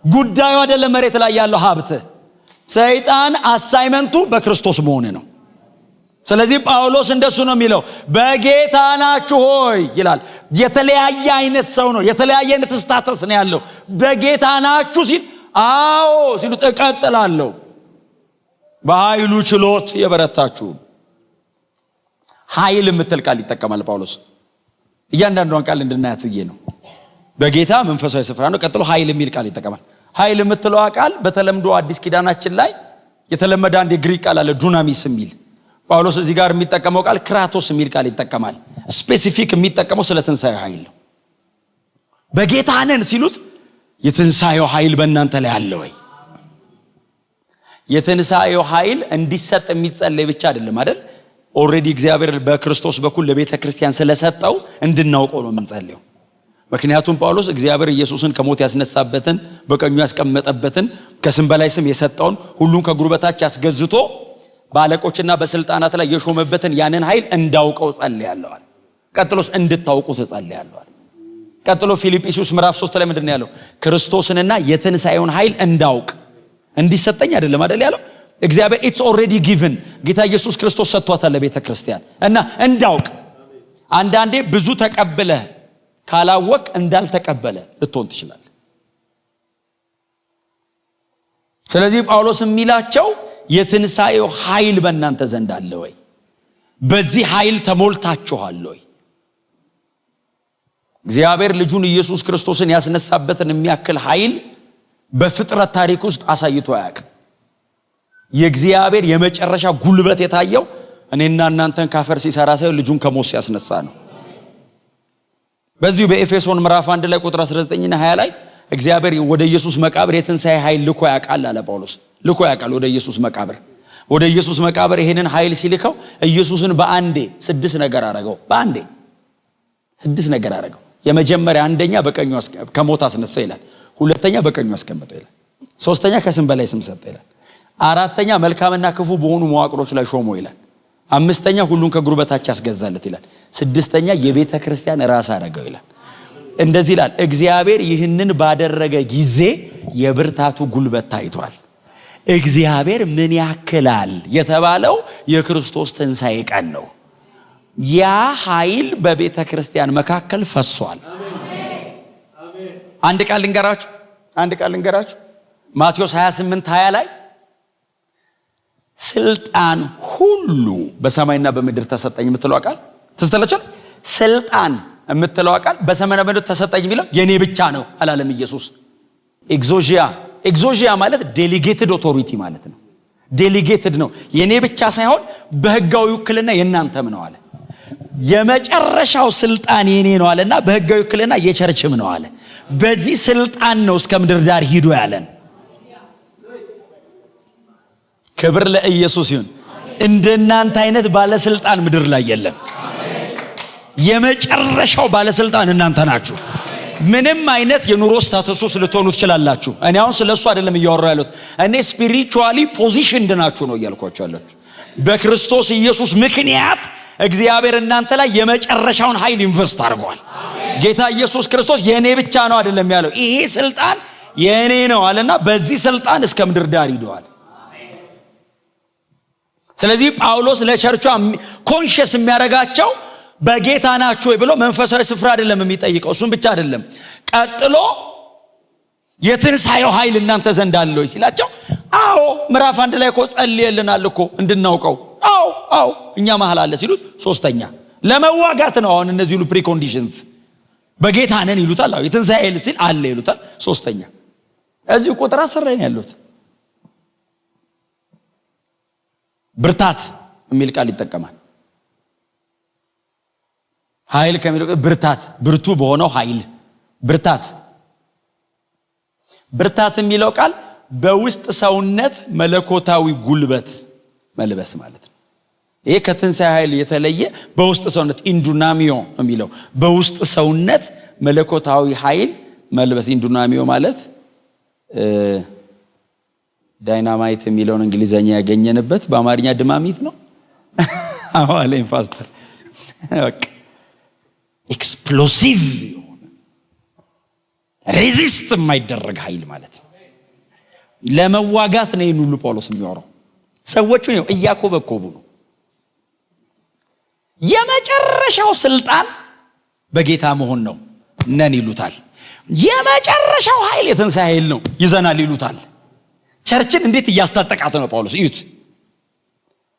ጉዳዩ አይደለም መሬት ላይ ያለው ሀብት። ሰይጣን አሳይመንቱ በክርስቶስ መሆን ነው። ስለዚህ ጳውሎስ እንደሱ ነው የሚለው፣ በጌታ ናችሁ ሆይ ይላል። የተለያየ አይነት ሰው ነው፣ የተለያየ አይነት ስታተስ ነው ያለው። በጌታ ናችሁ ሲል አዎ ሲሉት እቀጥላለሁ በኃይሉ ችሎት የበረታችሁ። ኃይል የምትል ቃል ይጠቀማል ጳውሎስ። እያንዳንዷን ቃል እንድናያት ብዬ ነው። በጌታ መንፈሳዊ ስፍራ ነው። ቀጥሎ ኃይል የሚል ቃል ይጠቀማል። ኃይል የምትለዋ ቃል በተለምዶ አዲስ ኪዳናችን ላይ የተለመደ አንድ የግሪክ ቃል አለ፣ ዱናሚስ የሚል። ጳውሎስ እዚህ ጋር የሚጠቀመው ቃል ክራቶስ የሚል ቃል ይጠቀማል። ስፔሲፊክ የሚጠቀመው ስለ ትንሣኤው ኃይል ነው። በጌታ ነን ሲሉት የትንሣኤው ኃይል በእናንተ ላይ አለ ወይ? የትንሣኤው ኃይል እንዲሰጥ የሚጸለይ ብቻ አይደለም አይደል? ኦልሬዲ እግዚአብሔር በክርስቶስ በኩል ለቤተ ክርስቲያን ስለሰጠው እንድናውቀው ነው የምንጸልየው። ምክንያቱም ጳውሎስ እግዚአብሔር ኢየሱስን ከሞት ያስነሳበትን፣ በቀኙ ያስቀመጠበትን፣ ከስም በላይ ስም የሰጠውን፣ ሁሉን ከእግሩ በታች ያስገዝቶ በአለቆችና በስልጣናት ላይ የሾመበትን ያንን ኃይል እንዳውቀው ጸልያለሁ። ቀጥሎስ እንድታውቁት ጸልያለሁ። ቀጥሎ ፊልጵስዩስ ምዕራፍ 3 ላይ ምንድነው ያለው? ክርስቶስንና የትንሣኤውን ኃይል እንዳውቅ እንዲሰጠኝ አይደለም አይደል ያለው? እግዚአብሔር ኢትስ ኦልሬዲ ጊቭን፣ ጌታ ኢየሱስ ክርስቶስ ሰጥቷታል ለቤተ ክርስቲያን እና እንዳውቅ። አንዳንዴ ብዙ ተቀብለህ ካላወቅ እንዳልተቀበለ ልትሆን ትችላለህ። ስለዚህ ጳውሎስ የሚላቸው የትንሣኤው ኃይል በእናንተ ዘንድ አለ ወይ? በዚህ ኃይል ተሞልታችኋል ወይ? እግዚአብሔር ልጁን ኢየሱስ ክርስቶስን ያስነሳበትን የሚያክል ኃይል በፍጥረት ታሪክ ውስጥ አሳይቶ አያውቅም። የእግዚአብሔር የመጨረሻ ጉልበት የታየው እኔና እናንተን ካፈር ሲሰራ ሳይሆን ልጁን ከሞት ሲያስነሳ ነው። በዚሁ በኤፌሶን ምዕራፍ 1 ላይ ቁጥር 19 እና 20 ላይ እግዚአብሔር ወደ ኢየሱስ መቃብር የትንሣኤ ኃይል ልኮ ያውቃል አለ ጳውሎስ። ልኮ ያውቃል ወደ ኢየሱስ መቃብር። ወደ ኢየሱስ መቃብር ይሄንን ኃይል ሲልከው ኢየሱስን በአንዴ 6 ነገር አረገው። በአንዴ 6 ነገር አረገው። የመጀመሪያ አንደኛ በቀኙ ከሞት አስነሳ ይላል። ሁለተኛ በቀኙ አስቀመጠ ይላል። ሶስተኛ ከስም በላይ ስም ሰጠ ይላል። አራተኛ መልካምና ክፉ በሆኑ መዋቅሮች ላይ ሾሞ ይላል። አምስተኛ ሁሉን ከእግሩ በታች ያስገዛለት ይላል። ስድስተኛ የቤተ ክርስቲያን ራስ አደረገው ይላል። እንደዚህ ይላል፣ እግዚአብሔር ይህንን ባደረገ ጊዜ የብርታቱ ጉልበት ታይቷል። እግዚአብሔር ምን ያክላል የተባለው የክርስቶስ ትንሣኤ ቀን ነው። ያ ኃይል በቤተ ክርስቲያን መካከል ፈሷል። አንድ ቃል ልንገራችሁ። ማቴዎስ 28:20 ላይ ስልጣን ሁሉ በሰማይና በምድር ተሰጠኝ የምትለው ቃል ተስተለቻል። ስልጣን የምትለው ቃል በሰማይና በምድር ተሰጠኝ የሚለው የኔ ብቻ ነው አላለም ኢየሱስ። ኤግዞጂያ ማለት ዴሊጌትድ ኦቶሪቲ ማለት ነው። ዴሊጌትድ ነው፣ የኔ ብቻ ሳይሆን በህጋዊ ውክልና የናንተም ነው አለ። የመጨረሻው ስልጣን የኔ ነው አለና በህጋዊ ውክልና የቸርችም ነው አለ። በዚህ ስልጣን ነው እስከ ምድር ዳር ሂዱ ያለን። ክብር ለኢየሱስ ይሁን። እንደናንተ አይነት ባለስልጣን ምድር ላይ የለም። የመጨረሻው ባለስልጣን እናንተ ናችሁ። ምንም አይነት የኑሮ ስታተስ ልትሆኑ ትችላላችሁ። እኔ አሁን ስለሱ አይደለም እያወራሁ ያለሁት። እኔ ስፒሪቹዋሊ ፖዚሽንድ ናችሁ ነው እያልኳችሁ ያለሁት። በክርስቶስ ኢየሱስ ምክንያት እግዚአብሔር እናንተ ላይ የመጨረሻውን ኃይል ኢንቨስት አድርጓል። ጌታ ኢየሱስ ክርስቶስ የኔ ብቻ ነው አይደለም ያለው፣ ይሄ ስልጣን የኔ ነው አለና በዚህ ስልጣን እስከ ምድር ዳር ሂደዋል። ስለዚህ ጳውሎስ ለቸርቿ ኮንሺየስ የሚያደርጋቸው በጌታ ናችሁ ወይ ብሎ መንፈሳዊ ስፍራ አይደለም የሚጠይቀው። እሱም ብቻ አይደለም፣ ቀጥሎ የትንሣኤው ኃይል እናንተ ዘንድ አለ ወይ ሲላቸው አዎ ምዕራፍ 1 ላይ እኮ ጸልየልናል እኮ እንድናውቀው አዎ እኛ መሃል አለ ሲሉት ሶስተኛ ለመዋጋት ነው። አሁን እነዚህ ሁሉ ፕሪኮንዲሽንስ በጌታ ነን ይሉታል። አዎ የትንሣኤ ኃይል ሲል አለ ይሉታል። ሶስተኛ እዚህ ቁጥር 10 ላይ ያሉት ብርታት የሚል ቃል ይጠቀማል። ኃይል ከሚለው ብርታት ብርቱ በሆነው ኃይል ብርታት የሚለው ቃል በውስጥ ሰውነት መለኮታዊ ጉልበት መልበስ ማለት ነው። ይሄ ከትንሣኤ ኃይል የተለየ በውስጥ ሰውነት ኢንዱናሚዮ የሚለው በውስጥ ሰውነት መለኮታዊ ኃይል መልበስ። ኢንዱናሚዮ ማለት ዳይናማይት የሚለውን እንግሊዘኛ ያገኘንበት በአማርኛ ድማሚት ነው። አዋለኝ ፓስተር በቃ ኤክስፕሎሲቭ የሆነ ሬዚስት የማይደረግ ኃይል ማለት ነው። ለመዋጋት ነው ይህን ሁሉ ጳውሎስ የሚያወራው። ሰዎቹ ነው እያኮበኮቡ ነው። የመጨረሻው ስልጣን በጌታ መሆን ነው ነን ይሉታል። የመጨረሻው ኃይል የትንሣኤ ኃይል ነው ይዘናል ይሉታል። ቸርችን እንዴት እያስታጠቃት ነው ጳውሎስ እዩት።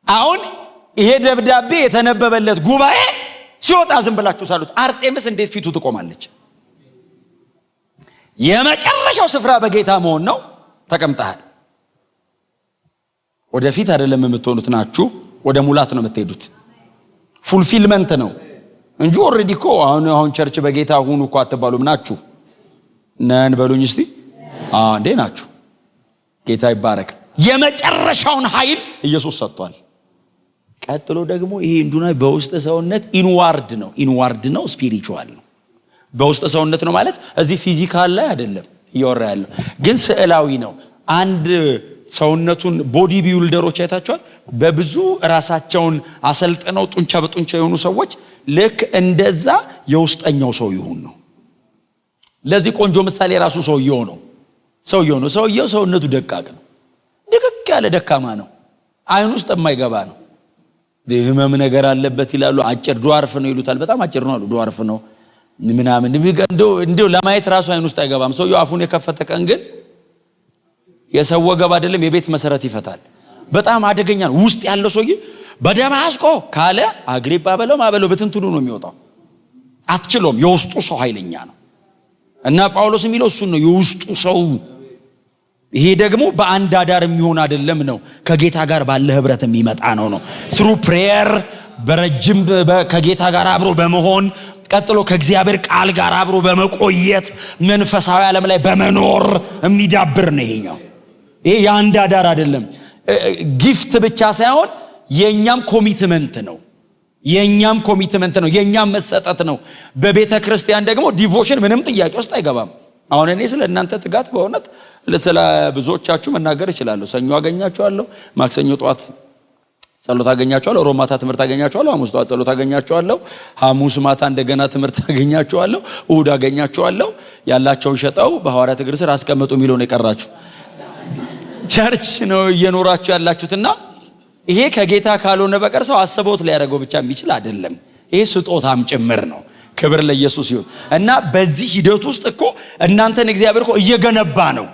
አሁን ይሄ ደብዳቤ የተነበበለት ጉባኤ ሲወጣ ዝም ብላችሁ ሳሉት አርጤምስ እንዴት ፊቱ ትቆማለች? የመጨረሻው ስፍራ በጌታ መሆን ነው። ተቀምጠሃል። ወደፊት አይደለም የምትሆኑት ናችሁ፣ ወደ ሙላት ነው የምትሄዱት። ፉልፊልመንት ነው እንጂ ኦሬዲ እኮ አሁን ቸርች በጌታ ሁኑ እኮ አትባሉም። ናችሁ ነን በሉኝ እስቲ እንዴ ናችሁ። ጌታ ይባረክ። የመጨረሻውን ኃይል ኢየሱስ ሰጥቷል። ቀጥሎ ደግሞ ይሄ እንዱናይ በውስጥ ሰውነት ኢንዋርድ ነው ስፒሪቹዋል ነው። በውስጥ ሰውነት ነው ማለት እዚህ ፊዚካል ላይ አይደለም እያወራ ያለው ግን ስዕላዊ ነው። አንድ ሰውነቱን ቦዲ ቢልደሮች አይታችኋል። በብዙ ራሳቸውን አሰልጥነው ጡንቻ በጡንቻ የሆኑ ሰዎች ልክ እንደዛ የውስጠኛው ሰው ይሁን ነው። ለዚህ ቆንጆ ምሳሌ ራሱ ሰውየው ነው። ሰውየው ሰውነቱ ደቃቅ ነው። ድቅቅ ያለ ደካማ ነው። አይን ውስጥ የማይገባ ነው። ህመም ነገር አለበት ይላሉ። አጭር ዱዋርፍ ነው ይሉታል። በጣም አጭር ነው አሉ። ዱዋርፍ ነው ምናምን እንደው ለማየት ራሱ አይን ውስጥ አይገባም። ሰውየው አፉን የከፈተ ቀን ግን የሰው ወገብ አይደለም የቤት መሰረት ይፈታል። በጣም አደገኛ ነው። ውስጥ ያለው ሰውዬ በደማስቆ ካለ አግሪጳ በለው ማበለው በትንትኑ ነው የሚወጣው። አትችሎም። የውስጡ ሰው ኃይለኛ ነው እና ጳውሎስ የሚለው እሱን ነው የውስጡ ሰው። ይሄ ደግሞ በአንድ አዳር የሚሆን አይደለም ነው፣ ከጌታ ጋር ባለ ህብረት የሚመጣ ነው። ትሩ ፕሬየር በረጅም ከጌታ ጋር አብሮ በመሆን ቀጥሎ ከእግዚአብሔር ቃል ጋር አብሮ በመቆየት መንፈሳዊ ዓለም ላይ በመኖር የሚዳብር ነው ይሄኛው። ይሄ የአንድ አዳር አይደለም። ጊፍት ብቻ ሳይሆን የኛም ኮሚትመንት ነው። የኛም መሰጠት ነው። በቤተ ክርስቲያን ደግሞ ዲቮሽን ምንም ጥያቄ ውስጥ አይገባም። አሁን እኔ ስለ እናንተ ትጋት በእውነት ስለ ብዙዎቻችሁ መናገር እችላለሁ። ሰኞ አገኛችኋለሁ፣ ማክሰኞ ጧት ጸሎት አገኛችኋለሁ፣ ሮብ ማታ ትምህርት አገኛችኋለሁ፣ ሐሙስ ጧት ጸሎት አገኛችኋለሁ፣ ሐሙስ ማታ እንደገና ትምህርት አገኛችኋለሁ፣ እሁድ አገኛችኋለሁ። ያላቸውን ሸጠው በሐዋርያት እግር ስር አስቀመጡ የሚለው ነው የቀራችሁ። ቸርች ነው እየኖራችሁ ያላችሁትና ይሄ ከጌታ ካልሆነ በቀር ሰው አስቦት ሊያደርገው ብቻ የሚችል አይደለም። ይሄ ስጦታም ጭምር ነው። ክብር ለኢየሱስ ይሁን። እና በዚህ ሂደት ውስጥ እኮ እናንተን እግዚአብሔር እኮ እየገነባ ነው።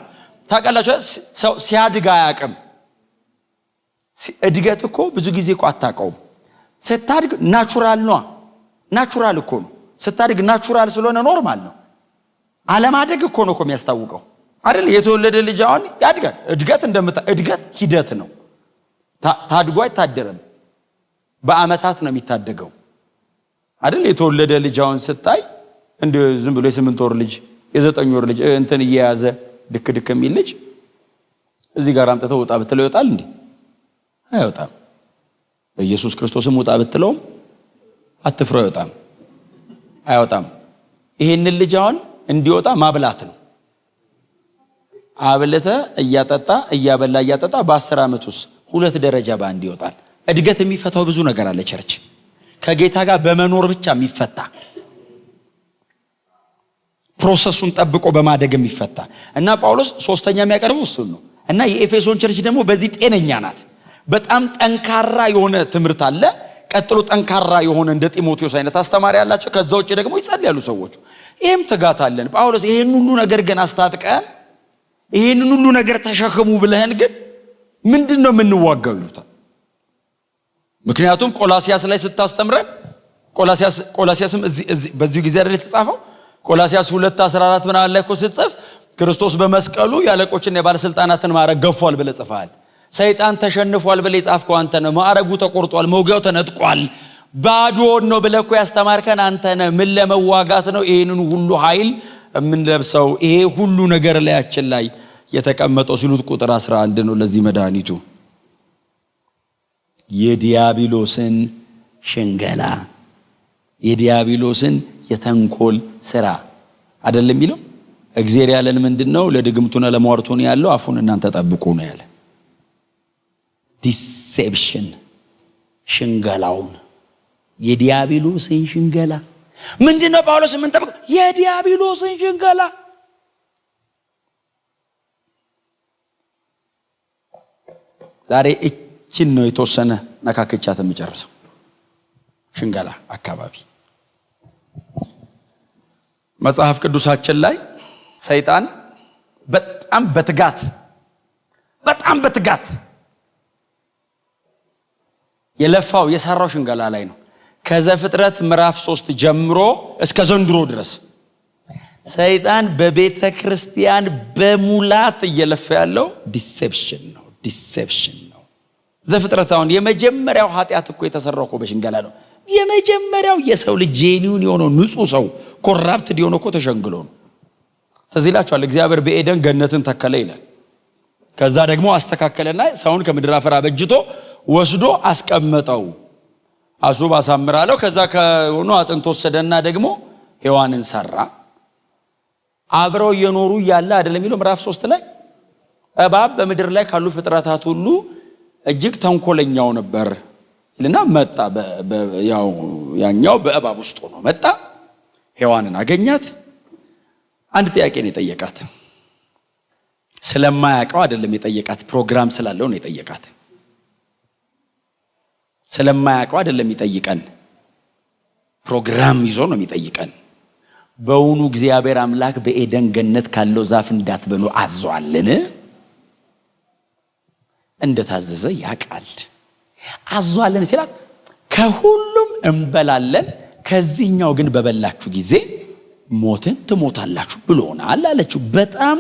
ታውቃላችሁ፣ ሰው ሲያድግ አያውቅም። እድገት እኮ ብዙ ጊዜ እኮ አታውቀውም። ስታድግ ናቹራል እኮ ነው። ስታድግ ናቹራል ስለሆነ ኖርማል ነው። አለማደግ እኮ ነው የሚያስታውቀው አይደል? የተወለደ ልጅ አሁን ያድጋል። እድገት ሂደት ነው። ታድጎ አይታደረም። በአመታት ነው የሚታደገው አይደል? የተወለደ ልጅ አሁን ስታይ እንደ ዝም ብሎ የ8 ወር ልጅ የ9 ወር ልጅ እንትን እየያዘ ድክ የሚል ልጅ እዚህ ጋር አምጥተው ወጣ ብትለው ይወጣል እንዴ? አይወጣም። በኢየሱስ ክርስቶስም ወጣ ብትለውም አትፍሮ አይወጣም። ይሄንን ልጅ አሁን እንዲወጣ ማብላት ነው። አብለተ እያበላ እያጠጣ በ10 ዓመት ውስጥ 2 ደረጃ በአንድ ይወጣል። እድገት የሚፈታው ብዙ ነገር አለ። ቸርች ከጌታ ጋር በመኖር ብቻ የሚፈታ ፕሮሰሱን ጠብቆ በማደግ የሚፈታ እና ጳውሎስ ሶስተኛ የሚያቀርበው እሱን ነው። እና የኤፌሶን ቸርች ደግሞ በዚህ ጤነኛ ናት። በጣም ጠንካራ የሆነ ትምህርት አለ። ቀጥሎ ጠንካራ የሆነ እንደ ጢሞቴዎስ አይነት አስተማሪ ያላቸው፣ ከዛ ውጭ ደግሞ ይጸልያሉ ሰዎች። ይሄም ትጋት አለን። ጳውሎስ ይሄን ሁሉ ነገር ግን አስታጥቀን ይሄንን ሁሉ ነገር ተሸከሙ ብለህን ግን ምንድነው የምንዋጋው ይሉታል። ምክንያቱም ቆላሲያስ ላይ ስታስተምረን ቆላሲያስም በዚህ ጊዜ አይደል የተጻፈው? ቆላሲያስ 2:14 ምን አለ እኮ ስትጽፍ ክርስቶስ በመስቀሉ ያለቆችና የባለስልጣናትን ማዕረግ ገፏል ብለህ ጽፈሃል። ሰይጣን ተሸንፏል ብለህ የጻፍከው አንተ ነህ። ማዕረጉ ተቆርጧል፣ መውጊያው ተነጥቋል፣ ባዶን ነው ብለህ እኮ ያስተማርከን አንተ ነህ። ምን ለመዋጋት ነው ይሄንን ሁሉ ኃይል የምንለብሰው? ይሄ ሁሉ ነገር ላያችን ላይ የተቀመጠው ሲሉት ቁጥር 11 ነው። ለዚህ መድኃኒቱ የዲያብሎስን ሽንገላ የዲያብሎስን የተንኮል ስራ አይደለም የሚለው። እግዚአብሔር ያለን ምንድነው? ለድግምቱና ለሟርቱን ያለው አፉን እናንተ ጠብቁ ነው ያለ። ዲሴፕሽን ሽንገላውን የዲያብሎስን ሽንገላ ምንድነው? ጳውሎስ ምን ጠብቁ? የዲያብሎስን ሽንገላ። ዛሬ እቺን ነው የተወሰነ ነካክቻት የምጨርሰው። ሽንገላ አካባቢ መጽሐፍ ቅዱሳችን ላይ ሰይጣን በጣም በትጋት የለፋው የሰራው ሽንገላ ላይ ነው። ከዘፍጥረት ምዕራፍ 3 ጀምሮ እስከ ዘንድሮ ድረስ ሰይጣን በቤተ ክርስቲያን በሙላት እየለፋ ያለው ዲሴፕሽን ነው። ዘፍጥረታውን የመጀመሪያው ኃጢአት እኮ የተሰራው እኮ በሽንገላ ነው። የመጀመሪያው የሰው ልጅ ጄኒውን የሆነው ንጹህ ሰው ኮራፕትድ የሆነው እኮ ተሸንግሎ ነው። ተዚላችኋል። እግዚአብሔር በኤደን ገነትን ተከለ ይላል። ከዛ ደግሞ አስተካከለና ሰውን ከምድር አፈር አበጅቶ ወስዶ አስቀመጠው። አሱብ አሳምራለው። ከዛ ከሆነ አጥንት ወሰደና ደግሞ ሔዋንን ሰራ። አብረው የኖሩ ያለ አይደለም የሚለው ምዕራፍ 3 ላይ እባብ በምድር ላይ ካሉ ፍጥረታት ሁሉ እጅግ ተንኮለኛው ነበር ይልና መጣ። ያኛው በእባብ ውስጥ ሆኖ መጣ። ሔዋንን አገኛት። አንድ ጥያቄ ነው የጠየቃት። ስለማያውቀው አይደለም የጠየቃት፣ ፕሮግራም ስላለው ነው የጠየቃት። ስለማያውቀው አይደለም የሚጠይቀን፣ ፕሮግራም ይዞ ነው የሚጠይቀን። በእውኑ እግዚአብሔር አምላክ በኤደን ገነት ካለው ዛፍ እንዳትበሉ አዟልን? እንደታዘዘ ያውቃል። አዟልን ሲላት ከሁሉም እንበላለን፣ ከዚህኛው ግን በበላችሁ ጊዜ ሞትን ትሞታላችሁ ብሎናል አለችው። በጣም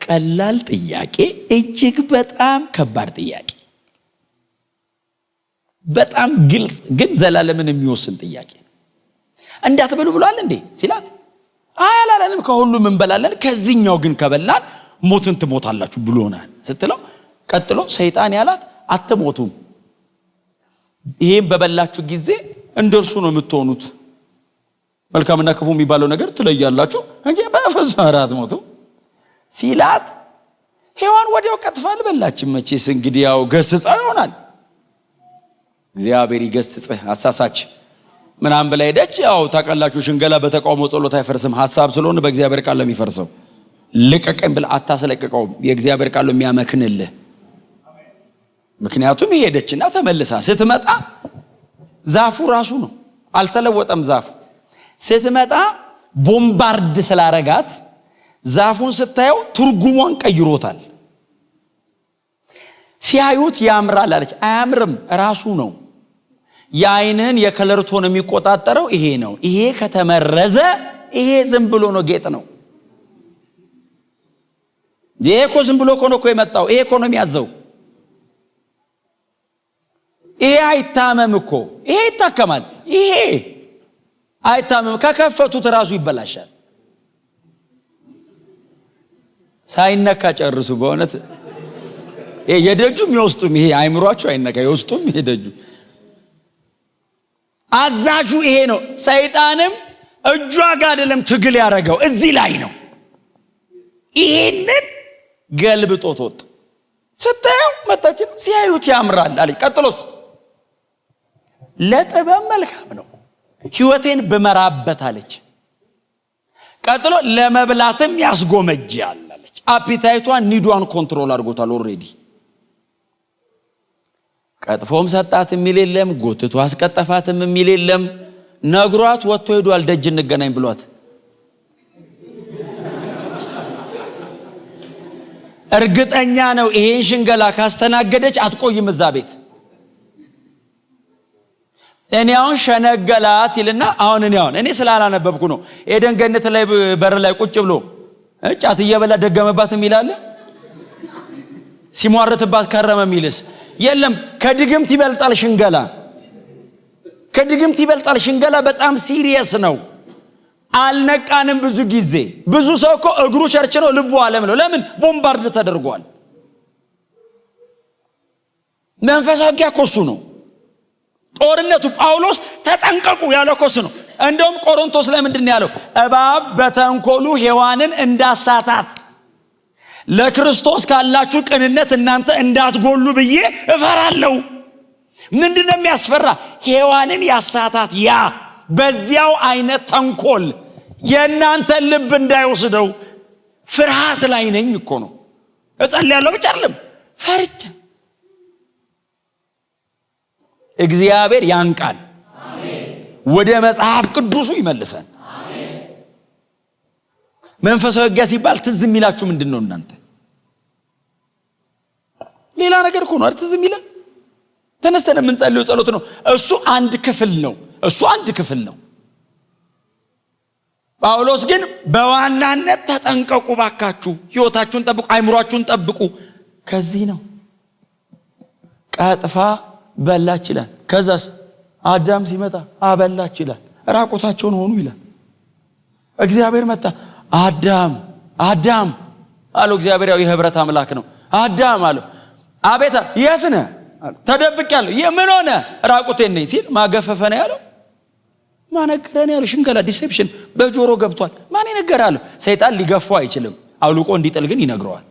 ቀላል ጥያቄ፣ እጅግ በጣም ከባድ ጥያቄ፣ በጣም ግልጽ ግን ዘላለምን የሚወስን ጥያቄ። እንዳትበሉ ብሏል እንዴ ሲላት አይ አላለንም፣ ከሁሉም እንበላለን፣ ከዚህኛው ግን ከበላን ሞትን ትሞታላችሁ ብሎናል ስትለው ቀጥሎ ሰይጣን ያላት አትሞቱም፣ ይሄን በበላችሁ ጊዜ እንደርሱ ነው የምትሆኑት፣ መልካምና ክፉ የሚባለው ነገር ትለያላችሁ እንጂ በፍጹም አትሞቱ ሲላት ሔዋን ወዲያው ቀጥፋ አልበላችም። መቼስ እንግዲህ ያው ገስጻው ይሆናል። እግዚአብሔር ይገስጽህ አሳሳች ምናምን ብላ ሄደች። ያው ታውቃላችሁ ሽንገላ በተቃውሞ ጸሎት አይፈርስም፣ ሐሳብ ስለሆነ በእግዚአብሔር ቃል የሚፈርሰው። ልቀቀኝ ብላ አታስለቅቀውም፣ የእግዚአብሔር ቃል የሚያመክንልህ። ምክንያቱም ሄደችና ተመልሳ ስትመጣ ዛፉ ራሱ ነው አልተለወጠም። ዛፉ ስትመጣ ቦምባርድ ስላረጋት ዛፉን ስታየው ትርጉሟን ቀይሮታል። ሲያዩት ያምራል አለች። አያምርም፣ ራሱ ነው። የአይንህን የከለር ቶን የሚቆጣጠረው ይሄ ነው። ይሄ ከተመረዘ ይሄ ዝም ብሎ ነው፣ ጌጥ ነው። ይሄ እኮ ዝም ብሎ እኮ ነው የመጣው። ይሄ እኮ ነው የሚያዘው። ይሄ አይታመም እኮ፣ ይሄ ይታከማል። ይሄ አይታመም፣ ከከፈቱት ራሱ ይበላሻል። ሳይነካ ጨርሱ። በእውነት የደጁም የውስጡም ይሄ አይምሯችሁ አይነካ፣ የውስጡም ይሄ ደጁ አዛዡ ይሄ ነው። ሰይጣንም እጇ ጋር አይደለም ትግል ያደረገው እዚህ ላይ ነው። ይሄንን ገልብጦት ወጣ። ስታየው መጣችን ሲያዩት ያምራል አለች። ቀጥሎስ ለጥበብ መልካም ነው ሕይወቴን ብመራበት አለች። ቀጥሎ ለመብላትም ያስጎመጃል አለች። አፒታይቷን ኒዷን ኮንትሮል አድርጎታል ኦልሬዲ። ቀጥፎም ሰጣት የሚል የለም፣ ጎትቶ አስቀጠፋትም የሚል የለም። ነግሯት ወጥቶ ሄዷል። ደጅ እንገናኝ ብሏት እርግጠኛ ነው ይሄን ሽንገላ ካስተናገደች አትቆይም እዛ ቤት። እኔ አሁን ሸነገላት ይልና አሁን እኔ ስላላነበብኩ ነው። ኤደን ገነት ላይ በር ላይ ቁጭ ብሎ ጫት እየበላ ደገመባትም ይላል። ሲሟርትባት ከረመ የሚልስ የለም። ከድግምት ይበልጣል ሽንገላ። ከድግምት ይበልጣል ሽንገላ። በጣም ሲሪየስ ነው። አልነቃንም። ብዙ ጊዜ ብዙ ሰው እኮ እግሩ ቸርች ነው ልቡ ዓለም ነው። ለምን? ቦምባርድ ተደርጓል። መንፈሳዊ ውጊያ እኮ እሱ ነው ጦርነቱ። ጳውሎስ ተጠንቀቁ ያለው እኮ እሱ ነው። እንደውም ቆሮንቶስ ላይ ምንድን ነው ያለው? እባብ በተንኮሉ ሔዋንን እንዳሳታት ለክርስቶስ ካላችሁ ቅንነት እናንተ እንዳትጎሉ ብዬ እፈራለሁ። ምንድነው የሚያስፈራ? ሔዋንን ያሳታት ያ በዚያው አይነት ተንኮል የእናንተን ልብ እንዳይወስደው ፍርሃት ላይ ነኝ እኮ ነው። እጸልያለሁ ብቻ አይደለም ፈርቼ። እግዚአብሔር ያንቃል፣ ወደ መጽሐፍ ቅዱሱ ይመልሰን። መንፈሳዊ ውጊያ ሲባል ትዝ የሚላችሁ ምንድነው እናንተ? ሌላ ነገር እኮ ነው አይደል? ትዝ የሚለን ተነስተን የምንጸልየው ጸሎት ነው። እሱ አንድ ክፍል ነው። ጳውሎስ ግን በዋናነት ተጠንቀቁ ባካችሁ፣ ሕይወታችሁን ጠብቁ፣ አይምሯችሁን ጠብቁ። ከዚህ ነው ቀጥፋ በላች ይላል። ከዛስ አዳም ሲመጣ አበላች ይላል። ራቆታቸውን ሆኑ ይላል። እግዚአብሔር መጣ። አዳም አለው። እግዚአብሔር ያው የህብረት አምላክ ነው። አዳም አለው። አቤት የት ነህ? ተደብቄያለሁ። ምን ሆነ? ራቁቴን ነኝ ሲል ማገፈፈ ነው ያለው። ማን ነገረህ ነው ያለው? ሽንገላ ዲሴፕሽን በጆሮ ገብቷል። ማን ነገረህ አለው? ሰይጣን ሊገፋው አይችልም። አውልቆ እንዲጥል ግን ይነግረዋል።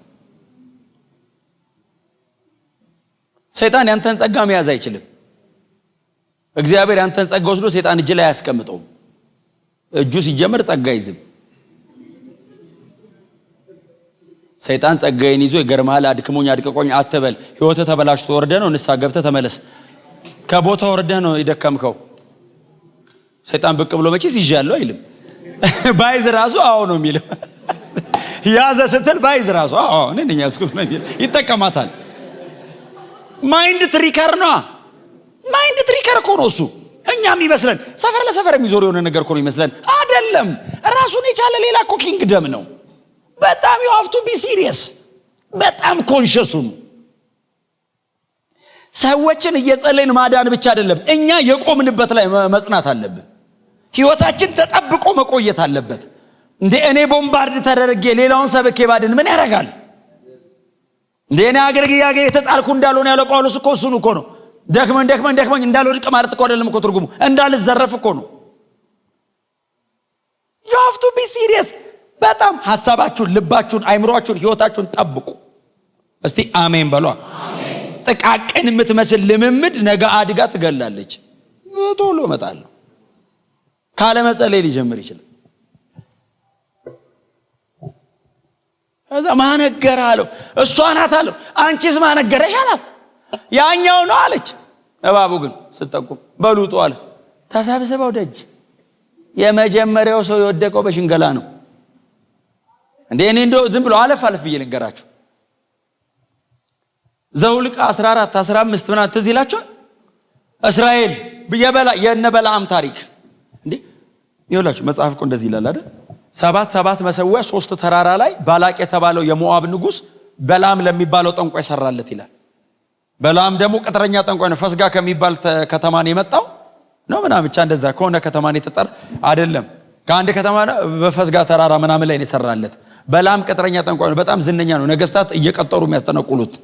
ሰይጣን ያንተን ጸጋ መያዝ አይችልም። እግዚአብሔር ያንተን ጸጋ ወስዶ ሰይጣን እጅ ላይ አያስቀምጠውም። እጁ ሲጀመር ጸጋ ይዝም። ሰይጣን ጸጋዬን ይዞ ይገርማል። አድክሞኝ አድቅቆኝ አትበል። ህይወትህ ተበላሽቶ ወርደህ ነው ንስሐ ገብተህ ተመለስ። ከቦታ ወርደህ ነው የደከምከው። ሰይጣን ብቅ ብሎ መቼስ ይዣለሁ አይልም። ባይዝ ራሱ አዎ ነው የሚለው። ያዘ ስትል ባይዝ ራሱ አዎ ነኝ ያስኩት ነው የሚለው። ይጠቀማታል። ማይንድ ትሪከር ነው። ማይንድ ትሪከር እኮ ነው እሱ። እኛም ይመስለን ሰፈር ለሰፈር የሚዞር የሆነ ነገር እኮ ነው ይመስለን። አይደለም። ራሱን የቻለ ሌላ እኮ ኪንግደም ነው። በጣም you have to be serious። በጣም ኮንሽስ ነው። ሰዎችን እየጸለይን ማዳን ብቻ አይደለም፣ እኛ የቆምንበት ላይ መጽናት አለብን። ህይወታችን ተጠብቆ መቆየት አለበት። እንዴ እኔ ቦምባርድ ተደረገ ሌላውን ሰበኬ ባድን ምን ያደርጋል? እንዴ እኔ አገልጋይ የተጣልኩ እንዳልሆነ ያለው ጳውሎስ እኮ እሱን እኮ ነው። ደክመን እንዳልወድቅ ማለት እኮ አይደለም እኮ ትርጉሙ፣ እንዳልዘረፍ እኮ ነው። you have to be serious። በጣም ሐሳባችሁን፣ ልባችሁን፣ አይምሮአችሁን፣ ህይወታችሁን ጠብቁ። እስቲ አሜን በሏ። አሜን። ጥቃቅን የምትመስል ልምምድ ነገ አድጋ ትገላለች። ቶሎ እመጣለሁ ካለ መጸለይ ሊጀምር ይችላል። ከዛ ማነገር አለው። እሷ ናት አለው። አንቺስ ማነገረሽ አላት። ያኛው ነው አለች። እባቡ ግን ስትጠቁም በሉጡ አለ። ተሰብስበው ደጅ የመጀመሪያው ሰው የወደቀው በሽንገላ ነው። እንዴ እኔ እንደው ዝም ብሎ አለፍ ብዬ ልንገራችሁ። ዘኍልቍ 14 15 ምናምን ትዝ ይላችኋል። እስራኤል የነበላም ታሪክ እንዴ ይኸውላችሁ መጽሐፍ እኮ እንደዚህ ይላል አይደል? 7 መሰዊያ 3 ተራራ ላይ ባላቅ የተባለው የሞዓብ ንጉስ በላም ለሚባለው ጠንቋይ ሰራለት ይላል። በላም ደግሞ ቅጥረኛ ጠንቋይ ነው። ፈስጋ ከሚባል ከተማ ነው የመጣው ነው ምናምን ብቻ እንደዛ ከሆነ ከተማ ነው የተጠራ አይደለም። ከአንድ ከተማ በፈስጋ ተራራ ምናምን ላይ ነው የሰራለት። በላም ቅጥረኛ ጠንቋይ ነው። በጣም ዝነኛ ነው። ነገስታት እየቀጠሩ የሚያስጠነቁሉት።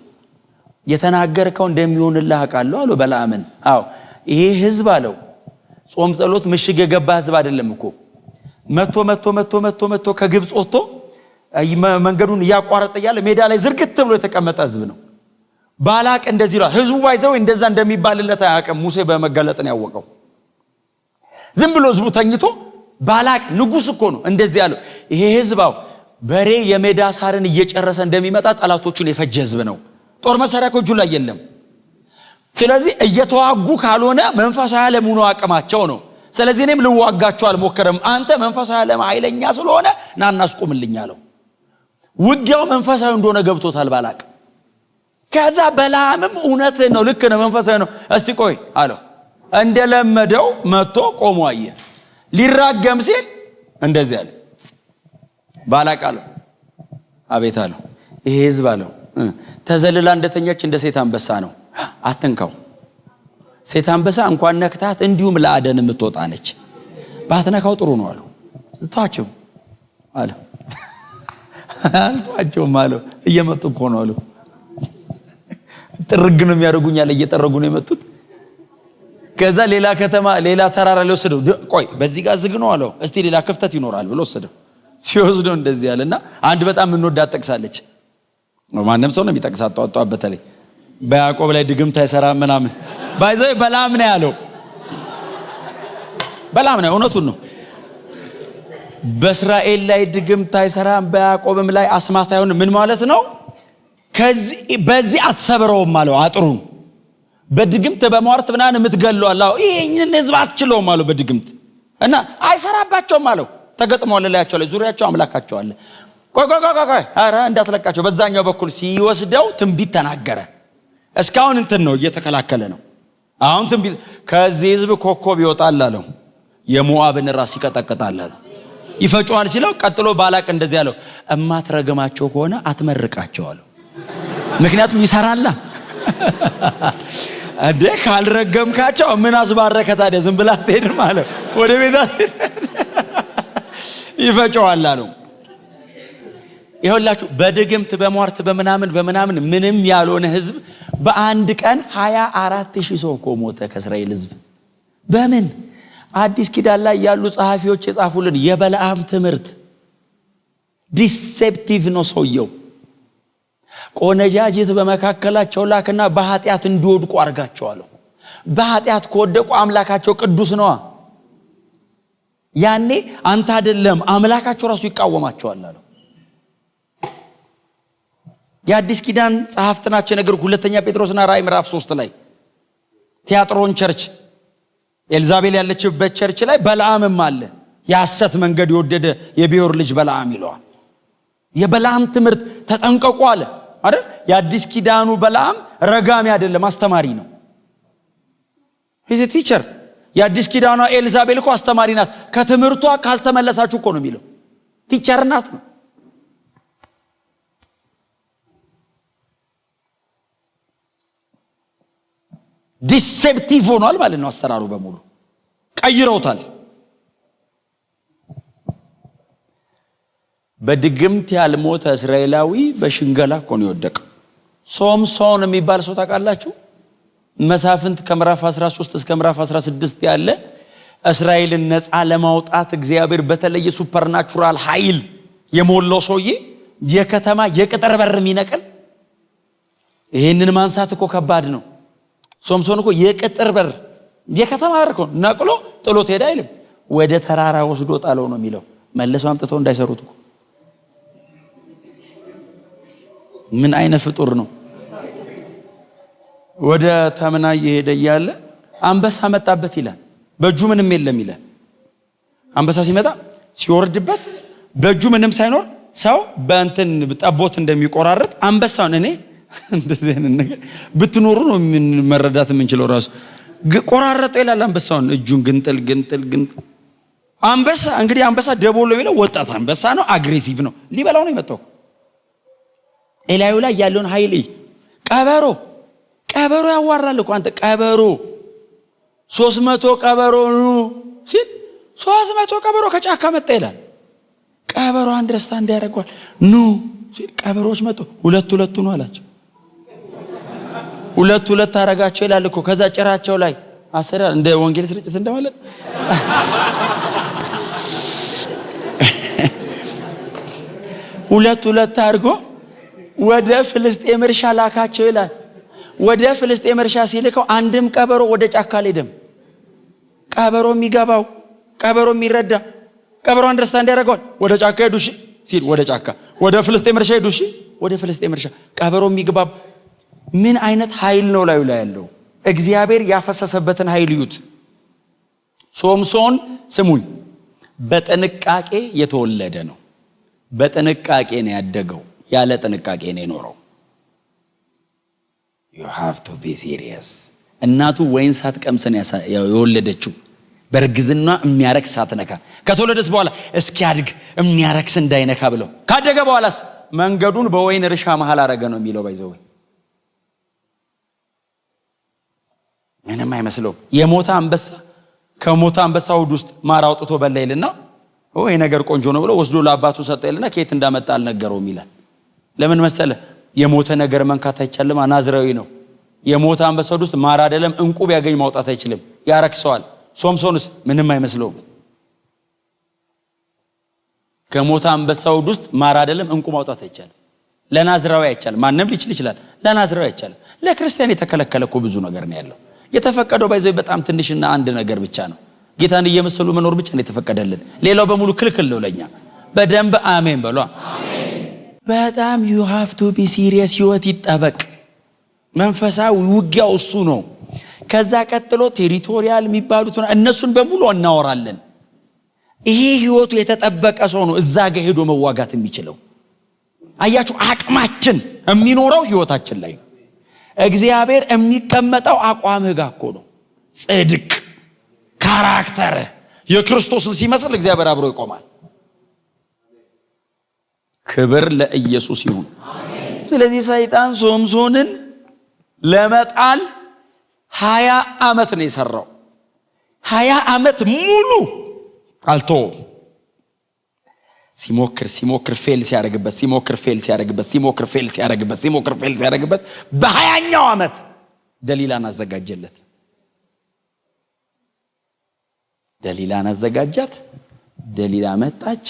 የተናገርከው እንደሚሆንልህ አውቃለሁ አለው በላምን። አዎ ይሄ ህዝብ አለው ጾም ጸሎት ምሽግ የገባ ህዝብ አይደለም እኮ መቶ ከግብጽ ወጥቶ መንገዱን ያቋረጠ ያለ ሜዳ ላይ ዝርግት ብሎ የተቀመጠ ህዝብ ነው። ባላቅ እንደዚህ ነው ህዝቡ ባይዘው እንደዛ እንደሚባልለት አያውቅም። ሙሴ በመገለጥ ነው ያወቀው። ዝም ብሎ ህዝቡ ተኝቶ ባላቅ ንጉስ እኮ ነው እንደዚህ ያለው። ይሄ ህዝባው በሬ የሜዳ ሳርን እየጨረሰ እንደሚመጣ ጠላቶቹን የፈጀ ህዝብ ነው። ጦር መሳሪያ እጁ ላይ የለም። ስለዚህ እየተዋጉ ካልሆነ መንፈሳዊ ዓለም ሆኖ አቅማቸው ነው። ስለዚህ እኔም ልዋጋቸው አልሞከረም። አንተ መንፈሳዊ ዓለም ኃይለኛ ስለሆነ ና እናስቆምልኝ አለው። ውጊያው መንፈሳዊ እንደሆነ ገብቶታል ባላቅ። ከዛ በለዓምም እውነት ነው ልክ ነው መንፈሳዊ ነው እስቲ ቆይ አለው። እንደለመደው መጥቶ ቆሞ አየ። ሊራገም ሲል እንደዚህ አለ። ባላቅ አለው አቤት አለው። ይሄ ሕዝብ አለው ተዘልላ እንደተኛች እንደ ሴት አንበሳ ነው፣ አትንካው። ሴት አንበሳ እንኳን ነክታት እንዲሁም ለአደን የምትወጣ ነች፣ ባትነካው ጥሩ ነው አለው። ተዋቸው አለው። አልተዋቸውም አለው። እየመጡ እኮ ነው አለው። ጥርግ ነው የሚያደርጉኛል፣ እየጠረጉ ነው የመጡት። ከዛ ሌላ ከተማ ሌላ ተራራ ላይ ወሰደው። ቆይ በዚህ ጋር ዝግ ነው አለው። እስቲ ሌላ ክፍተት ይኖራል ብሎ ወሰደው። ሲወስደው እንደዚህ ያለና አንድ በጣም እንወዳት ጠቅሳለች። ማንም ሰው ነው የሚጠቅሳት ጧጧ በተለይ በያዕቆብ ላይ ድግምት አይሰራም ምናምን ባይዘው በለዓም ነው ያለው። በለዓም ነው እውነቱን ነው። በእስራኤል ላይ ድግምት አይሰራም በያዕቆብም ላይ አስማት አይሆንም። ምን ማለት ነው? ከዚህ በዚህ አትሰብረውም አለው። አጥሩን በድግምት በመዋርት ምናምን የምትገለው አለው። ይሄንን ህዝብ አትችለውም አለው በድግምት እና አይሰራባቸውም አለው። ተገጥመዋል ላያቸው ላይ ዙሪያቸው አምላካቸው አለ። ቆይ አረ እንዳትለቃቸው። በዛኛው በኩል ሲወስደው ትንቢት ተናገረ። እስካሁን እንትን ነው እየተከላከለ ነው። አሁን ትንቢት ከዚህ ህዝብ ኮከብ ይወጣል አለው። የሞዓብን ራስ ይቀጠቅጣል አለው። ይፈጫዋል ሲለው ቀጥሎ ባላቅ እንደዚህ ያለው እማትረገማቸው ከሆነ አትመርቃቸው አለው። ምክንያቱም ይሰራላ እንዴ ካልረገምካቸው ምን አስባረከ ታዲያ? ዝም ብላ አትሄድም አለው። ወደ ቤት ይፈጫዋል አለው። ይኸውላችሁ በድግምት በሟርት በምናምን ምንም ያልሆነ ህዝብ በአንድ ቀን 24,000 ሰው እኮ ሞተ ከእስራኤል ህዝብ። በምን አዲስ ኪዳን ላይ ያሉ ጸሐፊዎች የጻፉልን የበለዓም ትምህርት ዲሴፕቲቭ ነው። ሰውየው ቆነጃጅት በመካከላቸው ላክና በኃጢአት እንዲወድቁ አርጋቸዋል። በኃጢአት ከወደቁ አምላካቸው ቅዱስ ነው። ያኔ አንተ አይደለም አምላካቸው ራሱ ይቃወማቸዋል አለው። የአዲስ ኪዳን ጸሐፍት ናቸው ነገር ሁለተኛ ጴጥሮስና ራዕይ ምዕራፍ 3 ላይ ቲያጥሮን ቸርች ኤልዛቤል ያለችበት ቸርች ላይ በለዓምም አለ። የሐሰት መንገድ የወደደ የቢዮር ልጅ በለዓም ይለዋል። የበለዓም ትምህርት ተጠንቀቁ አለ አይደል? የአዲስ ኪዳኑ በለዓም ረጋሚ አይደለም አስተማሪ ነው። ሂዝ ቲቸር። የአዲስ ኪዳኗ ኤልዛቤል እኮ አስተማሪ ናት። ከትምህርቷ ካልተመለሳችሁ እኮ ነው የሚለው ቲቸር ናት ነው። ዲሴፕቲቭ ሆኗል ማለት ነው። አስተራሩ በሙሉ ቀይረውታል። በድግምት ያልሞተ እስራኤላዊ በሽንገላ እኮ ነው የወደቀው። ሶምሶን የሚባል ሰው ታውቃላችሁ? መሳፍንት ከምዕራፍ 13 እስከ ምዕራፍ 16 ያለ እስራኤልን ነፃ ለማውጣት እግዚአብሔር በተለየ ሱፐርናቹራል ኃይል የሞላው ሰውዬ የከተማ የቅጥር በር የሚነቅል። ይሄንን ማንሳት እኮ ከባድ ነው። ሶምሶን እኮ የቅጥር በር የከተማ በር እኮ ነቅሎ ጥሎት ሄዳ አይልም፣ ወደ ተራራ ወስዶ ጣለው ነው የሚለው። መልሰው አምጥተው እንዳይሰሩት እኮ። ምን አይነት ፍጡር ነው? ወደ ተምና እየሄደ እያለ አንበሳ መጣበት ይላል። በእጁ ምንም የለም ይላል። አንበሳ ሲመጣ ሲወርድበት በእጁ ምንም ሳይኖር ሰው በእንትን ጠቦት እንደሚቆራረጥ አንበሳውን እኔ እንደዚህ አይነት ነገር ብትኖሩ ነው መረዳት የምንችለው። ራሱ ቆራረጠው ይላል አንበሳውን። እጁን ግንጥል አንበሳ እንግዲህ አንበሳ ደቦሎ ይለው ወጣት አንበሳ ነው፣ አግሬሲቭ ነው፣ ሊበላው ነው የመጣው። ኤላዩ ላይ ያለውን ኃይል ቀበሮ ያዋራል እኮ አንተ። ቀበሮ 300 ቀበሮ ነው ሲል 300 ቀበሮ ከጫካ መጣ ይላል። ቀበሮ አንደርስታንድ ያደርጋል ኑ ሲል ቀበሮች መጡ። ሁለት ነው አላቸው። ሁለት አረጋቸው ይላል እኮ። ከዛ ጭራቸው ላይ አሰራ እንደ ወንጌል ስርጭት እንደማለት ሁለት አድርጎ ወደ ፍልስጤም እርሻ ላካቸው ይላል። ወደ ፍልስጤም እርሻ ሲልከው አንድም ቀበሮ ወደ ጫካ አልሄደም። ቀበሮ የሚገባው ቀበሮ የሚረዳ ቀበሮ አንደርስታንድ ያደርጋል። ወደ ጫካ ሄዱ ሲል ወደ ጫካ፣ ወደ ፍልስጤም እርሻ ሄዱ ወደ ፍልስጤም እርሻ። ቀበሮ የሚገባው ምን አይነት ኃይል ነው ላይ ያለው? እግዚአብሔር ያፈሰሰበትን ኃይል ይዩት። ሶምሶን ስሙኝ በጥንቃቄ የተወለደ ነው። በጥንቃቄ ነው ያደገው፣ ያለ ጥንቃቄ ነው የኖረው። you have to be serious። እናቱ ወይን ሳትቀምስ ነው የወለደችው። በርግዝና የሚያረክስ ሳትነካ ከተወለደስ በኋላ እስኪያድግ የሚያረክስ እንዳይነካ ብለው ካደገ በኋላስ መንገዱን በወይን እርሻ መሃል አረገ ነው የሚለው። ባይዘው ምንም አይመስለው። የሞተ አንበሳ ከሞተ አንበሳ ሆድ ውስጥ ማር አውጥቶ በላ ይልና ይሄ ነገር ቆንጆ ነው ብሎ ወስዶ ለአባቱ ሰጠ ይልና ከየት እንዳመጣ አልነገረውም ይላል። ለምን መሰለ? የሞተ ነገር መንካት አይቻልም፣ ናዝራዊ ነው። የሞተ አንበሳ ሆድ ውስጥ ማር አይደለም እንቁ ቢያገኝ ማውጣት አይችልም፣ ያረክሰዋል። ሶምሶንስ ምንም አይመስለውም። ከሞተ አንበሳ ሆድ ውስጥ ማር አይደለም እንቁ ማውጣት አይቻልም። ለናዝራዊ አይቻልም። ማንንም ሊችል ይችላል፣ ለናዝራዊ አይቻልም። ለክርስቲያን የተከለከለ እኮ ብዙ ነገር ነው ያለው። የተፈቀደው ባይዘው በጣም ትንሽና አንድ ነገር ብቻ ነው። ጌታን እየመሰሉ መኖር ብቻ ነው የተፈቀደልን። ሌላው በሙሉ ክልክል ነው ለኛ። በደንብ አሜን በሏ። በጣም you have to be serious። ህይወት ይጠበቅ። መንፈሳዊ ውጊያው እሱ ነው። ከዛ ቀጥሎ ቴሪቶሪያል የሚባሉት እነሱን በሙሉ እናወራለን። ይሄ ህይወቱ የተጠበቀ ሰው ነው እዛ ጋር ሄዶ መዋጋት የሚችለው። አያችሁ፣ አቅማችን የሚኖረው ህይወታችን ላይ። እግዚአብሔር የሚቀመጠው አቋምህ ጋር እኮ ነው። ጽድቅ፣ ካራክተር የክርስቶስን ሲመስል እግዚአብሔር አብሮ ይቆማል። ክብር ለኢየሱስ ይሁን። ስለዚህ ሰይጣን ሶምሶንን ለመጣል 20 ዓመት ነው የሰራው። 20 ዓመት ሙሉ አልተወም። ሲሞክር ፌል ሲያደርግበት በ20ኛው ዓመት ደሊላን አዘጋጀለት። ደሊላን አዘጋጃት። ደሊላ መጣች።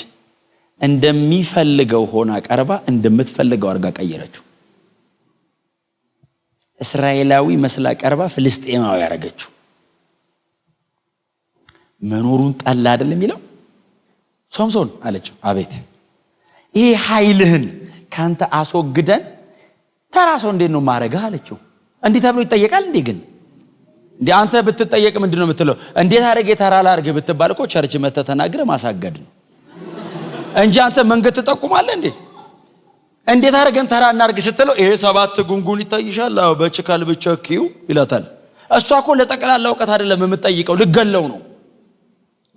እንደሚፈልገው ሆና ቀርባ እንደምትፈልገው አርጋ ቀየረችው። እስራኤላዊ መስላ ቀርባ ፍልስጤማዊ ያረጋችው። መኖሩን ጠላ አይደለም ይለው። ሶምሶን አለችው፣ አቤት። ይሄ ኃይልህን ካንተ አስወግደን ተራሶ እንዴት ነው ማረጋ አለችው። እንዴ ተብሎ ይጠየቃል እንዴ? ግን እንዴ አንተ ብትጠየቅ ምንድነው የምትለው? እንዴት አረገ ተራላ አርገ ብትባል እኮ ቸርች መተ ተናግረ ማሳገድ ነው እንጂ አንተ መንገድ ትጠቁማለህ እንዴ? እንዴት አረገን ተራ እናርግ ስትለው ይሄ 7 ጉንጉን ይታይሻል፣ አው በችካል ብቻኪው ይላታል። እሷ እኮ ለጠቅላላ ዕውቀት አይደለም የምትጠይቀው፣ ልገለው ነው።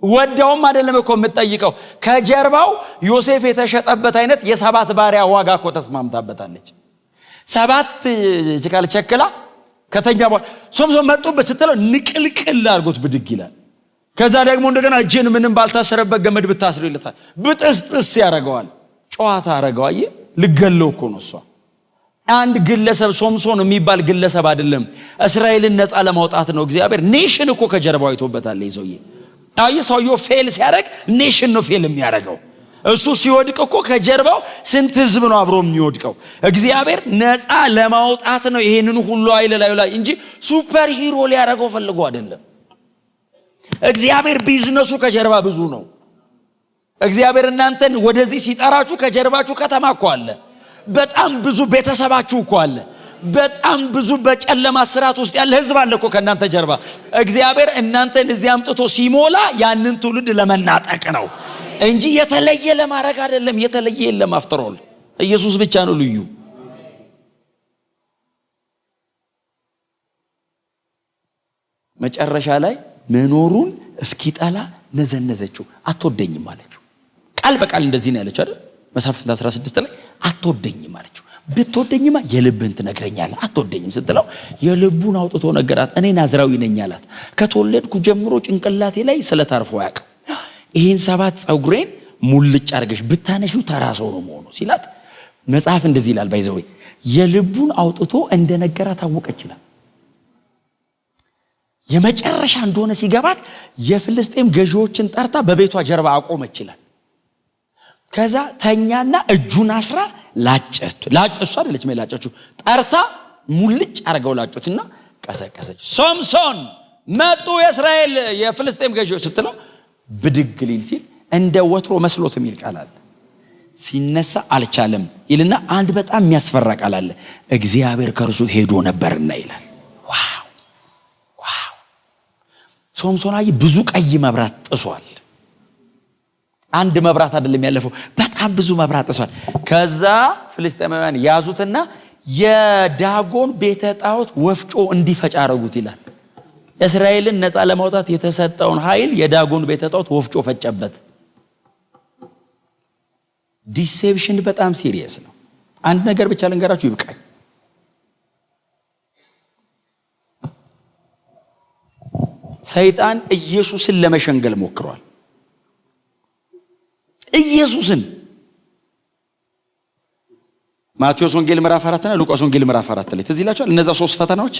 ወዳውም አይደለም እኮ የምትጠይቀው። ከጀርባው ዮሴፍ የተሸጠበት አይነት የ7 ባሪያ ዋጋ እኮ ተስማምታበታለች። 7 ችካል ቸክላ ከተኛ በኋላ ሶምሶን መጡበት ስትለው ንቅልቅል አርጎት ብድግ ይላል። ከዛ ደግሞ እንደገና እጅን ምንም ባልታሰረበት ገመድ ብታስሩ ይልታል። ብጥስጥስ ያረጋዋል። ጨዋታ አረጋው። ልገለው እኮ ነው እሷ። አንድ ግለሰብ ሶምሶን የሚባል ግለሰብ አይደለም። እስራኤልን ነፃ ለማውጣት ነው እግዚአብሔር። ኔሽን እኮ ከጀርባው ይቶበታል ይዘውዬ። ሰውየው ፌል ሲያደርግ ኔሽን ነው ፌል የሚያደርገው። እሱ ሲወድቅ እኮ ከጀርባው ስንት ህዝብ ነው አብሮ የሚወድቀው። እግዚአብሔር ነፃ ለማውጣት ነው ይሄንን ሁሉ ኃይል ላይ እንጂ ሱፐር ሂሮ ሊያደርገው ፈልጎ አይደለም። እግዚአብሔር ቢዝነሱ ከጀርባ ብዙ ነው። እግዚአብሔር እናንተን ወደዚህ ሲጠራችሁ ከጀርባችሁ ከተማ እኮ አለ። በጣም ብዙ ቤተሰባችሁ እኮ አለ። በጣም ብዙ በጨለማ ስራት ውስጥ ያለ ህዝብ አለ እኮ ከናንተ ጀርባ። እግዚአብሔር እናንተን እዚህ አምጥቶ ሲሞላ ያንን ትውልድ ለመናጠቅ ነው እንጂ የተለየ ለማድረግ አይደለም። የተለየ የለም። አፍተሮል ኢየሱስ ብቻ ነው ልዩ። መጨረሻ ላይ መኖሩን እስኪጠላ ነዘነዘችው። አትወደኝም አለችው። ቃል በቃል እንደዚህ ነው ያለችው አይደል? መሳፍንት 16 ላይ አትወደኝም አለችው። ብትወደኝማ የልብህን ትነግረኛለህ። አትወደኝም ስትለው የልቡን አውጥቶ ነገራት። እኔ ናዝራዊ ነኝ አላት። ከተወለድኩ ጀምሮ ጭንቅላቴ ላይ ስለታርፎ ያውቅ። ይሄን 7 ጸጉሬን ሙልጭ አርገሽ ብታነሺው ተራሰው ነው መሆኑ ሲላት መጽሐፍ እንደዚህ ይላል። ባይዘው የልቡን አውጥቶ እንደነገራት አወቀች ይላል። የመጨረሻ እንደሆነ ሲገባት የፍልስጤም ገዢዎችን ጠርታ በቤቷ ጀርባ አቆመች ይላል። ከዛ ተኛና እጁን አስራ ላጨቱ። እሷ አይደለች መላጨችው፣ ጠርታ ሙልጭ አርገው ላጩትና ቀሰቀሰች። ሶምሶን መጡ የእስራኤል የፍልስጤም ገዢዎች ስትለው ብድግ ሊል ሲል እንደ ወትሮ መስሎት የሚል ቃል አለ። ሲነሳ አልቻለም ይልና አንድ በጣም የሚያስፈራ ቃል አለ። እግዚአብሔር ከርሱ ሄዶ ነበርና ይላል። ዋው! ሶምሶን ብዙ ቀይ መብራት ጥሷል። አንድ መብራት አይደለም ያለፈው፣ በጣም ብዙ መብራት ጥሷል። ከዛ ፍልስጤማውያን ያዙትና የዳጎን ቤተ ጣዖት ወፍጮ እንዲፈጭ አረጉት ይላል። እስራኤልን ነፃ ለማውጣት የተሰጠውን ኃይል የዳጎን ቤተ ጣዖት ወፍጮ ፈጨበት። ዲሴፕሽን በጣም ሲሪየስ ነው። አንድ ነገር ብቻ ልንገራችሁ ይብቃኝ። ሰይጣን ኢየሱስን ለመሸንገል ሞክሯል። ኢየሱስን ማቴዎስ ወንጌል ምዕራፍ 4 እና ሉቃስ ወንጌል ምዕራፍ 4 ላይ ትዝ ይላችኋል። እነዛ 3 ፈተናዎች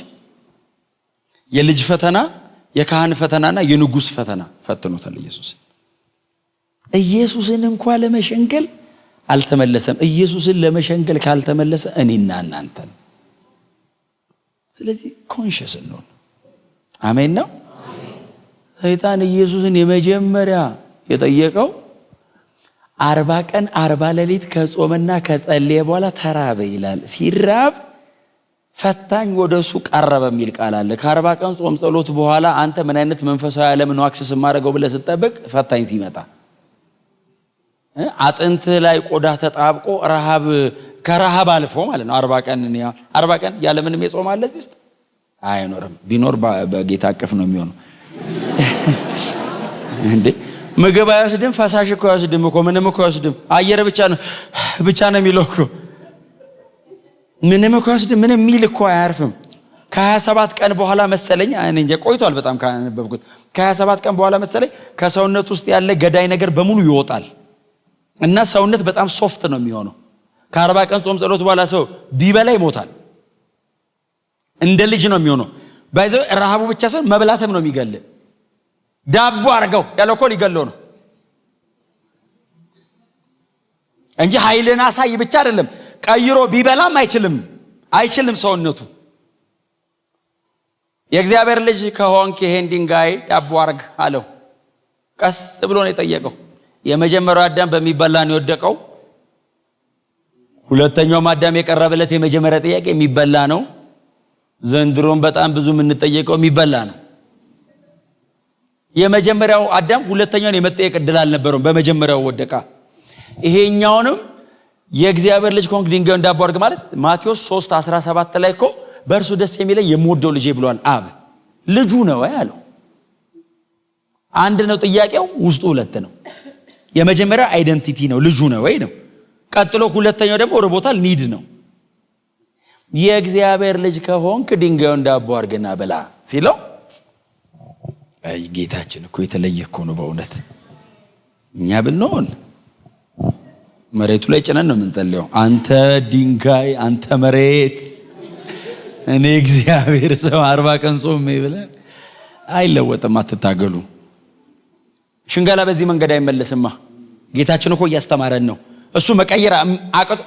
የልጅ ፈተና፣ የካህን ፈተናና የንጉስ ፈተና ፈትኖታል ኢየሱስን እንኳን ለመሸንገል አልተመለሰም። ኢየሱስን ለመሸንገል ካልተመለሰ እኔና እናንተን። ስለዚህ ኮንሺየስ ነው። አሜን ነው። ሰይጣን ኢየሱስን የመጀመሪያ የጠየቀው 40 ቀን 40 ሌሊት ከጾመና ከጸለየ በኋላ ተራበ ይላል። ሲራብ ፈታኝ ወደሱ ቀረበ የሚል ቃል አለ። ከ40 ቀን ጾም ጸሎት በኋላ አንተ ምን አይነት መንፈሳዊ ዓለም ነው አክሰስ ማድረገው ብለህ ስትጠብቅ ፈታኝ ሲመጣ አጥንት ላይ ቆዳ ተጣብቆ ረሃብ ከረሃብ አልፎ ማለት ነው። 40 ቀን ያለ ምንም የጾም አለ እዚህ ውስጥ አይኖርም። ቢኖር በጌታ አቀፍ ነው የሚሆነው። እንዴ ምግብ አይወስድም፣ ፈሳሽ እኮ አይወስድም እኮ ምንም እኮ አይወስድም። አየር ብቻ ነው የሚለው እኮ ምንም እኮ አይወስድም። ምንም ሚል እኮ አያርፍም። ከ27 ቀን በኋላ መሰለኝ እኔ እንጃ ቆይቷል በጣም ካነበብኩት። ከ27 ቀን በኋላ መሰለኝ ከሰውነት ውስጥ ያለ ገዳይ ነገር በሙሉ ይወጣል እና ሰውነት በጣም ሶፍት ነው የሚሆነው። ከ40 ቀን ጾም ጸሎት በኋላ ሰው ቢበላ ይሞታል። እንደ ልጅ ነው የሚሆነው። ባይዘው ረሃቡ ብቻ ሳይሆን መብላትም ነው የሚገል። ዳቦ አርገው ያለው እኮ ሊገለው ነው እንጂ ኃይልን አሳይ ብቻ አይደለም። ቀይሮ ቢበላም አይችልም ሰውነቱ። የእግዚአብሔር ልጅ ከሆንክ ይሄን ድንጋይ ዳቦ አርግ አለው። ቀስ ብሎ ነው የጠየቀው። የመጀመሪያው አዳም በሚበላ ነው የወደቀው። ሁለተኛው አዳም የቀረበለት የመጀመሪያ ጥያቄ የሚበላ ነው። ዘንድሮም በጣም ብዙ የምንጠየቀው የሚበላ ነው። የመጀመሪያው አዳም ሁለተኛውን የመጠየቅ ዕድል አልነበረውም። በመጀመሪያው ወደቃ። ይሄኛውንም የእግዚአብሔር ልጅ ከሆንክ ድንጋዩን ዳቦ አድርግ ማለት ማቴዎስ 3:17 ላይ እኮ በእርሱ ደስ የሚለኝ የምወደው ልጄ ብሏል አብ። ልጁ ነው ያለው። አንድ ነው ጥያቄው፣ ውስጡ ሁለት ነው። የመጀመሪያው አይደንቲቲ ነው፣ ልጁ ነው ወይ ነው። ቀጥሎ ሁለተኛው ደግሞ ርቦታል፣ ኒድ ነው። የእግዚአብሔር ልጅ ከሆንክ ድንጋዩን ዳቦ አድርግና ብላ ሲለው አይ ጌታችን እኮ የተለየ እኮ ነው በእውነት። እኛ ብንሆን መሬቱ ላይ ጭነን ነው የምንጸልየው። አንተ ድንጋይ፣ አንተ መሬት፣ እኔ እግዚአብሔር ሰው 40 ቀን ጾም ይብላል። አይለወጥም። አትታገሉ። ሽንገላ በዚህ መንገድ አይመለስማ። ጌታችን እኮ እያስተማረን ነው። እሱ መቀየር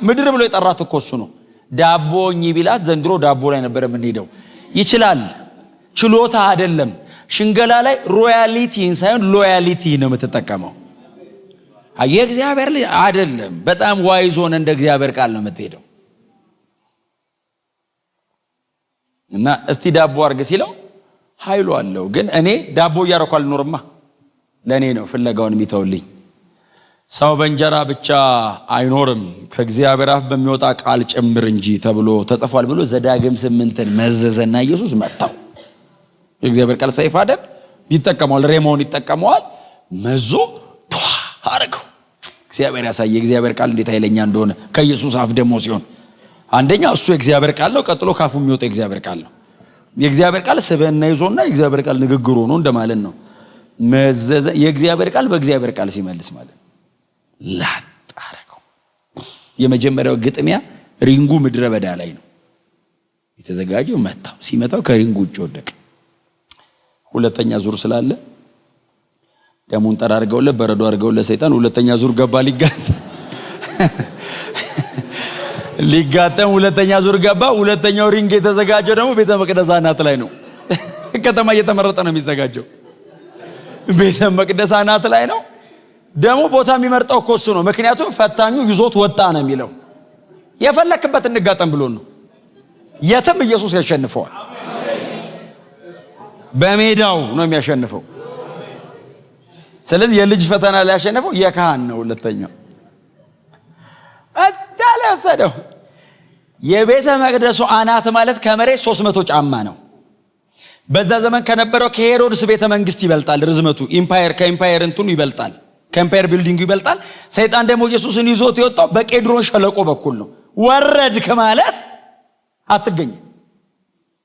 ምድር ብሎ የጠራት እኮ እሱ ነው። ዳቦኝ ቢላት ዘንድሮ ዳቦ ላይ ነበር የምንሄደው። ይችላል፣ ችሎታ አይደለም። ሽንገላ ላይ ሮያሊቲን ሳይሆን ሎያሊቲ ነው የምትጠቀመው። የእግዚአብሔር ልጅ አይደለም። በጣም ዋይዝ ሆነ እንደ እግዚአብሔር ቃል ነው የምትሄደው። እና እስቲ ዳቦ አርግ ሲለው ኃይሉ አለው። ግን እኔ ዳቦ እያረኩ አልኖርማ። ለኔ ነው ፍለጋውን የሚተውልኝ። ሰው በእንጀራ ብቻ አይኖርም ከእግዚአብሔር አፍ በሚወጣ ቃል ጭምር እንጂ ተብሎ ተጽፏል ብሎ ዘዳግም 8ን መዘዘና ኢየሱስ መጣው። የእግዚአብሔር ቃል ሰይፍ አይደል? ይተከማል፣ ሬሞን ይተከማል። መዞ አረገው። እግዚአብሔር ያሳየ የእግዚአብሔር ቃል እንዴት ኃይለኛ እንደሆነ ከኢየሱስ አፍ ደግሞ ሲሆን አንደኛ እሱ የእግዚአብሔር ቃል ነው። ቀጥሎ ካፉ የሚወጣ የእግዚአብሔር ቃል ነው። የእግዚአብሔር ቃል ስብዕና ይዞና የእግዚአብሔር ቃል ንግግሩ ነው እንደማለት ነው። መዘዘ የእግዚአብሔር ቃል በእግዚአብሔር ቃል ሲመልስ ማለት ላጣረገው። የመጀመሪያው ግጥሚያ ሪንጉ ምድረ በዳ ላይ ነው የተዘጋጀው። መታው። ሲመታው ከሪንጉ ውጭ ወደቀ። ሁለተኛ ዙር ስላለ ደሙን ጠራርገውለት በረዶ አድርገውለት ሰይጣን ሁለተኛ ዙር ገባ። ሊጋጠም ሁለተኛ ዙር ገባ። ሁለተኛው ሪንግ የተዘጋጀው ደግሞ ቤተ መቅደስ አናት ላይ ነው። ከተማ እየተመረጠ ነው የሚዘጋጀው። ቤተ መቅደስ አናት ላይ ነው። ደግሞ ቦታ የሚመርጠው እኮ እሱ ነው። ምክንያቱም ፈታኙ ይዞት ወጣ ነው የሚለው። የፈለክበት እንጋጠም ብሎ ነው። የትም ኢየሱስ ያሸንፈዋል። በሜዳው ነው የሚያሸንፈው። ስለዚህ የልጅ ፈተና ላይ ያሸነፈው የካህን ነው። ሁለተኛው አዳለ ወሰደው። የቤተ መቅደሱ አናት ማለት ከመሬት 300 ጫማ ነው። በዛ ዘመን ከነበረው ከሄሮድስ ቤተ መንግስት ይበልጣል ርዝመቱ። ከኢምፓየር እንትኑ ይበልጣል፣ ከኢምፓየር ቢልዲንጉ ይበልጣል። ሰይጣን ደግሞ ኢየሱስን ይዞት የወጣው በቄድሮን ሸለቆ በኩል ነው። ወረድክ ማለት አትገኝም።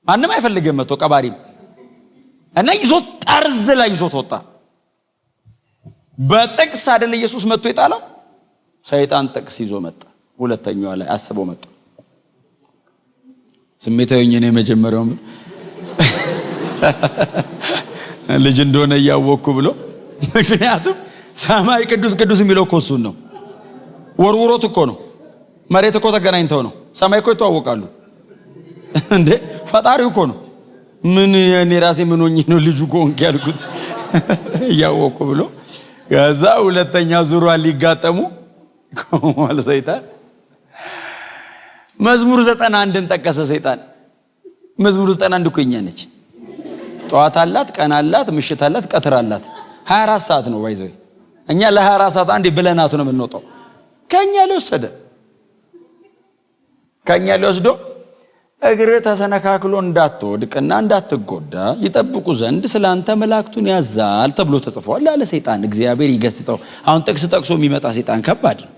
ማንም አይፈልግም መቶ ቀባሪም እና ይዞት ጠርዝ ላይ ይዞት ወጣ። በጥቅስ አይደል ኢየሱስ መጥቶ የጣለው፣ ሰይጣን ጥቅስ ይዞ መጣ። ሁለተኛው ላይ አስቦ መጣ። ስሜታዊኝ ነው የመጀመሪያው ልጅ እንደሆነ ያወቅኩ ብሎ። ምክንያቱም ሰማይ ቅዱስ ቅዱስ የሚለው እኮ እሱን ነው። ወርውሮት እኮ ነው። መሬት እኮ ተገናኝተው ነው። ሰማይ እኮ ይተዋወቃሉ እንዴ! ፈጣሪው እኮ ነው። ምን እኔ ራሴ ምን ሆኜ ነው ልጁ ጎንክ ያልኩት ያወቅኩ ብሎ። ከዛ ሁለተኛ ዙሯን ሊጋጠሙ ቆሟል ሰይጣን። መዝሙር 91ን ጠቀሰ ሰይጣን። መዝሙር 91 እኮ የኛ ነች። ጠዋት አላት፣ ቀን አላት፣ ምሽት አላት፣ ቀትር አላት። 24 ሰዓት ነው ባይዘው። እኛ ለ24 ሰዓት አንዴ ብለናት ነው የምንወጣው። ከኛ ሊወሰደ ከኛ ሊወስዶ እግር ተሰነካክሎ እንዳትወድቅና እንዳትጎዳ ይጠብቁ ዘንድ ስላንተ መላእክቱን ያዛል ተብሎ ተጽፏል አለ ሰይጣን። እግዚአብሔር ይገስጸው። አሁን ጥቅስ ጠቅሶ የሚመጣ ሰይጣን ከባድ ነው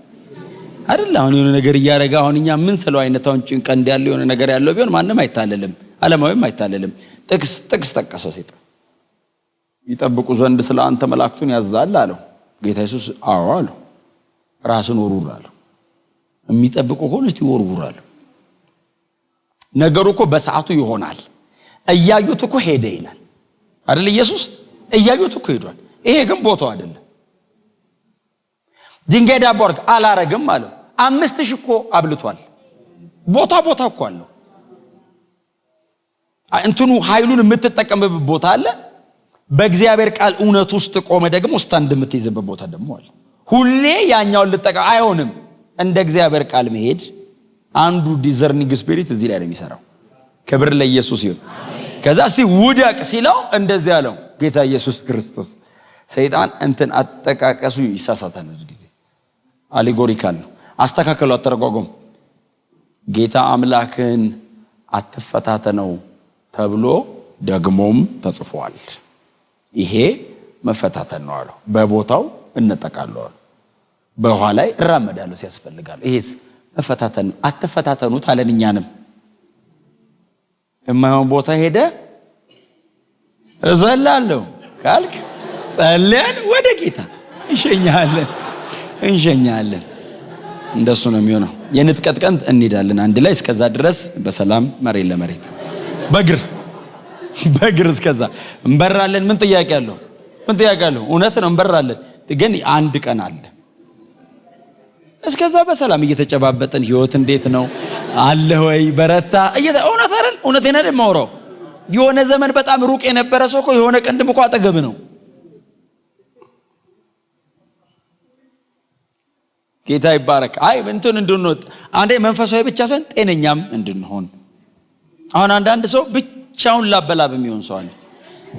አይደል? አሁን የሆነ ነገር እያረጋ አሁን እኛ ምን ስለው አይነት አሁን ጭንቀት ያለው የሆነ ነገር ያለው ቢሆን ማንም አይታለልም፣ ዓለማዊም አይታለልም። ጥቅስ ጠቀሰ ሰይጣን። ይጠብቁ ዘንድ ስላንተ መላእክቱን ያዛል አለው ጌታ ኢየሱስ። አዎ አለው። ራስን ወርውር አለው። የሚጠብቁ ሆነ እስቲ ወርውር አለው። ነገሩ እኮ በሰዓቱ ይሆናል። እያዩት እኮ ሄደ ይላል አይደል? ኢየሱስ እያዩት እኮ ሄዷል። ይሄ ግን ቦታው አይደለም። ድንጋይ ዳቦ አድርግ አላረግም አለው። 5000 እኮ አብልቷል። ቦታ እኮ አለው። እንትኑ ኃይሉን የምትጠቀምበት ቦታ አለ። በእግዚአብሔር ቃል እውነት ውስጥ ቆመ ደግሞ ስታንድ የምትይዝበት ቦታ ደግሞ አለ። ሁሌ ያኛውን ልጠቀም አይሆንም። እንደ እግዚአብሔር ቃል መሄድ አንዱ ዲዘርኒንግ ስፒሪት እዚህ ላይ ነው የሚሰራው። ክብር ለኢየሱስ ይሁን። ከዛ እስቲ ውደቅ ሲለው እንደዚህ ያለው ጌታ ኢየሱስ ክርስቶስ። ሰይጣን እንትን አጠቃቀሱ ይሳሳታል ብዙ ጊዜ። አሌጎሪካል ነው። አስተካከሉ፣ አተረጓጎም። ጌታ አምላክን አትፈታተነው ተብሎ ደግሞም ተጽፏል። ይሄ መፈታተን ነው አለው። በቦታው እንጠቃለሁ፣ በኋላ ላይ እራመዳለሁ ሲያስፈልጋል። ይሄስ መፈታተን ነው። አትፈታተኑት አለን። እኛንም የማይሆን ቦታ ሄደ እዘላለሁ ካልክ ጸልየን ወደ ጌታ እንሸኛለን። እንደሱ ነው የሚሆነው። የንጥቀት ቀን እንሄዳለን አንድ ላይ። እስከዛ ድረስ በሰላም መሬት ለመሬት በእግር እስከዛ እንበራለን። ምን ጥያቄ አለው? እውነት ነው እንበራለን። ግን አንድ ቀን አለ። እስከዛ በሰላም እየተጨባበጠን ህይወት እንዴት ነው አለ ወይ በረታ እውነት አይደል? እውነቴን አይደል የማወራው? የሆነ ዘመን በጣም ሩቅ የነበረ ሰው እኮ የሆነ ቀንድም እኮ አጠገብ ነው። ጌታ ይባረክ። አይ እንትን እንድንሆን አንዴ መንፈሳዊ ብቻ ሳይሆን ጤነኛም እንድንሆን። አሁን አንዳንድ ሰው ብቻውን ላበላብ የሚሆን ሰው አለ።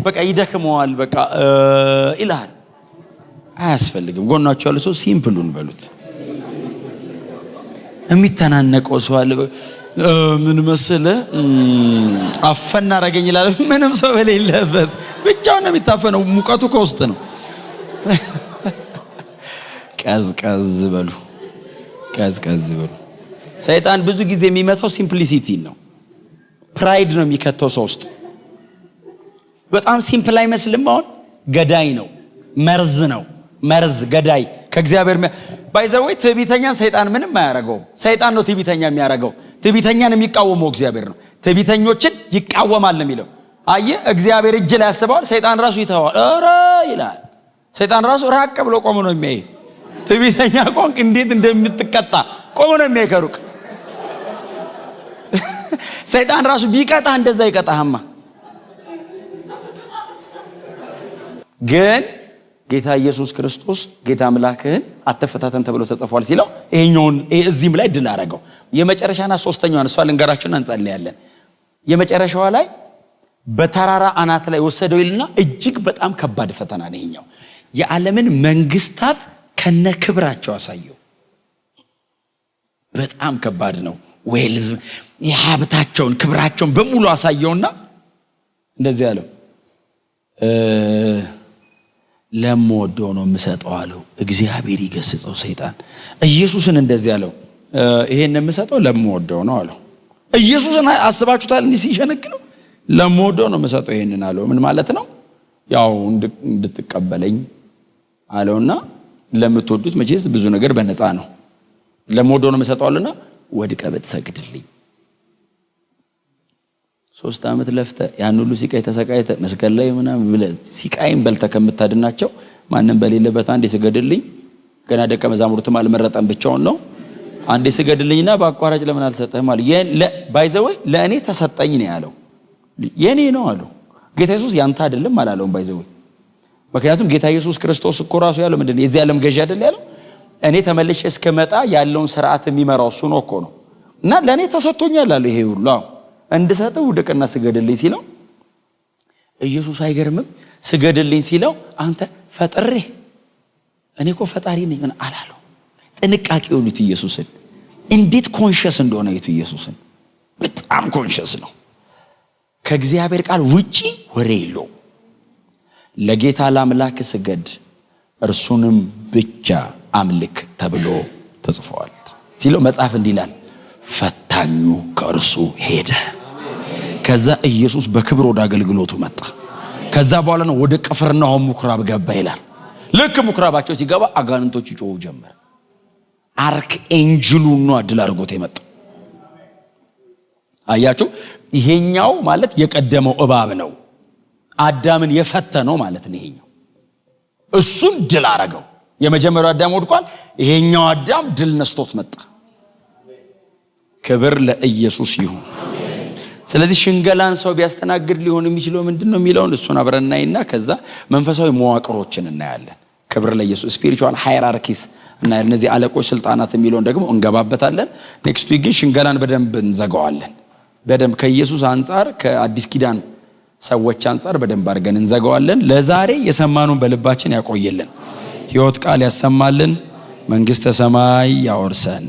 በቃ ይደክመዋል፣ በቃ ይልሃል። አያስፈልግም። ጎናቸው ያለ ሰው ሲምፕሉን በሉት። የሚተናነቀው ሰው አለ። ምን መሰለ አፈና አረገኝ ይላል። ምንም ሰው በሌለበት ብቻውን ነው የሚታፈነው። ሙቀቱ ከውስጥ ነው። ቀዝቀዝ በሉ። ሰይጣን ብዙ ጊዜ የሚመታው ሲምፕሊሲቲ ነው። ፕራይድ ነው የሚከተው ሰው ውስጥ። በጣም ሲምፕል አይመስልም? አሁን ገዳይ ነው፣ መርዝ ገዳይ ከእግዚአብሔር ባይዘወይ ትዕቢተኛን ሰይጣን ምንም አያረገውም። ሰይጣን ነው ትዕቢተኛ የሚያረገው። ትዕቢተኛን የሚቃወመው እግዚአብሔር ነው። ትዕቢተኞችን ይቃወማል ነው የሚለው። አየህ፣ እግዚአብሔር እጅ ላይ ያስበዋል፣ ሰይጣን ራሱ ይተዋል። ኧረ ይላል። ሰይጣን ራሱ ራቅ ብሎ ቆሞ ነው የሚያይ። ትዕቢተኛ ቆንክ እንዴት እንደምትቀጣ ቆሞ ነው የሚያይ ከሩቅ። ሰይጣን ራሱ ቢቀጣ እንደዛ ይቀጣህማ። ግን ጌታ ኢየሱስ ክርስቶስ ጌታ አምላክህን አትፈታተን ተብሎ ተጽፏል ሲለው ይሄኛውን እዚህም ላይ ድል አረገው። የመጨረሻና ሶስተኛዋን እሷ ልንገራችሁና እንጸልያለን። የመጨረሻዋ ላይ በተራራ አናት ላይ ወሰደው ይልና እጅግ በጣም ከባድ ፈተና ነው ይሄኛው። የዓለምን መንግስታት ከነክብራቸው አሳየው። በጣም ከባድ ነው። ዌልዝ የሀብታቸውን ክብራቸውን በሙሉ አሳየውና እንደዚህ አለው፣ ለምወደው ነው የምሰጠው አለው። እግዚአብሔር ይገስጸው ሰይጣን። ኢየሱስን እንደዚህ አለው፣ ይሄን የምሰጠው ለምወደው ነው አለው። ኢየሱስን አስባችሁታል? እንዲህ ሲሸነግለው ለምወደው ነው የምሰጠው ይሄንን አለው። ምን ማለት ነው? ያው እንድትቀበለኝ አለውና ለምትወዱት መቼስ ብዙ ነገር በነፃ ነው። ለምወደው ነው የምሰጠው አለና ወድቀህ ብትሰግድልኝ 3 ዓመት ለፍተ ያን ሁሉ ሲቃይ ተሰቃይተ መስቀል ላይ ምናምን ብለህ ሲቃይም በልተ ከምታድናቸው ማንንም በሌለበት አንዴ ስገድልኝ፣ ገና ደቀ መዛሙርትም አልመረጠም ብቻውን ነው። አንዴ ስገድልኝና በአቋራጭ ለምን አልሰጠህም አለ። ባይዘወይ ለእኔ ተሰጠኝ ነው ያለው። የኔ ነው አለው። ጌታ ኢየሱስ ያንተ አይደለም አላለውም ባይዘወይ። ምክንያቱም ጌታ ኢየሱስ ክርስቶስ እኮ ራሱ ያለው ምንድነው? የዚህ ዓለም ገዢ አይደል ያለው። እኔ ተመልሼ እስከመጣ ያለውን ሥርዓት የሚመራው እሱ ነው እኮ ነው። እና ለእኔ ተሰጥቶኛል አለ። ይሄ ሁሉ እንድሰጠው ውደቅና ስገድልኝ ሲለው ኢየሱስ አይገርምም? ስገድልኝ ሲለው አንተ ፈጥሬ እኔ እኮ ፈጣሪ ነኝ አላለው። ጥንቃቄ ሆኑት ኢየሱስን እንዴት ኮንሸስ እንደሆነ ይቱ ኢየሱስን በጣም ኮንሸስ ነው። ከእግዚአብሔር ቃል ውጪ ወሬ የለው። ለጌታ ለአምላክ ስገድ እርሱንም ብቻ አምልክ ተብሎ ተጽፏል ሲለው መጽሐፍ እንዲህ ይላል፣ ፈታኙ ከእርሱ ሄደ። ከዛ ኢየሱስ በክብር ወደ አገልግሎቱ መጣ። ከዛ በኋላ ነው ወደ ቅፍርናሆም ምኩራብ ገባ ይላል። ልክ ምኩራባቸው ሲገባ አጋንንቶች ይጮሁ ጀመር። አርክ ኤንጅሉ ነው አድል አድርጎት የመጣ። አያችሁ፣ ይሄኛው ማለት የቀደመው እባብ ነው፣ አዳምን የፈተነው ማለት ነው። ይሄኛው እሱን ድል አረገው። የመጀመሪያው አዳም ወድቋል፣ ይሄኛው አዳም ድል ነስቶት መጣ። ክብር ለኢየሱስ ይሁን። ስለዚህ ሽንገላን ሰው ቢያስተናግድ ሊሆን የሚችለው ምንድነው የሚለውን እሱን አብረናይና ከዛ መንፈሳዊ መዋቅሮችን እናያለን። ክብር ለኢየሱስ። ስፒሪቹዋል ሃይራርኪስ እና እነዚህ አለቆች ስልጣናት የሚለውን ደግሞ እንገባበታለን። ኔክስት ዊክ ግን ሽንገላን በደንብ እንዘጋዋለን። በደንብ ከኢየሱስ አንፃር ከአዲስ ኪዳን ሰዎች አንፃር በደንብ አድርገን እንዘጋዋለን። ለዛሬ የሰማኑን በልባችን ያቆየልን፣ ሕይወት ቃል ያሰማልን፣ መንግስተ ሰማይ ያወርሰን።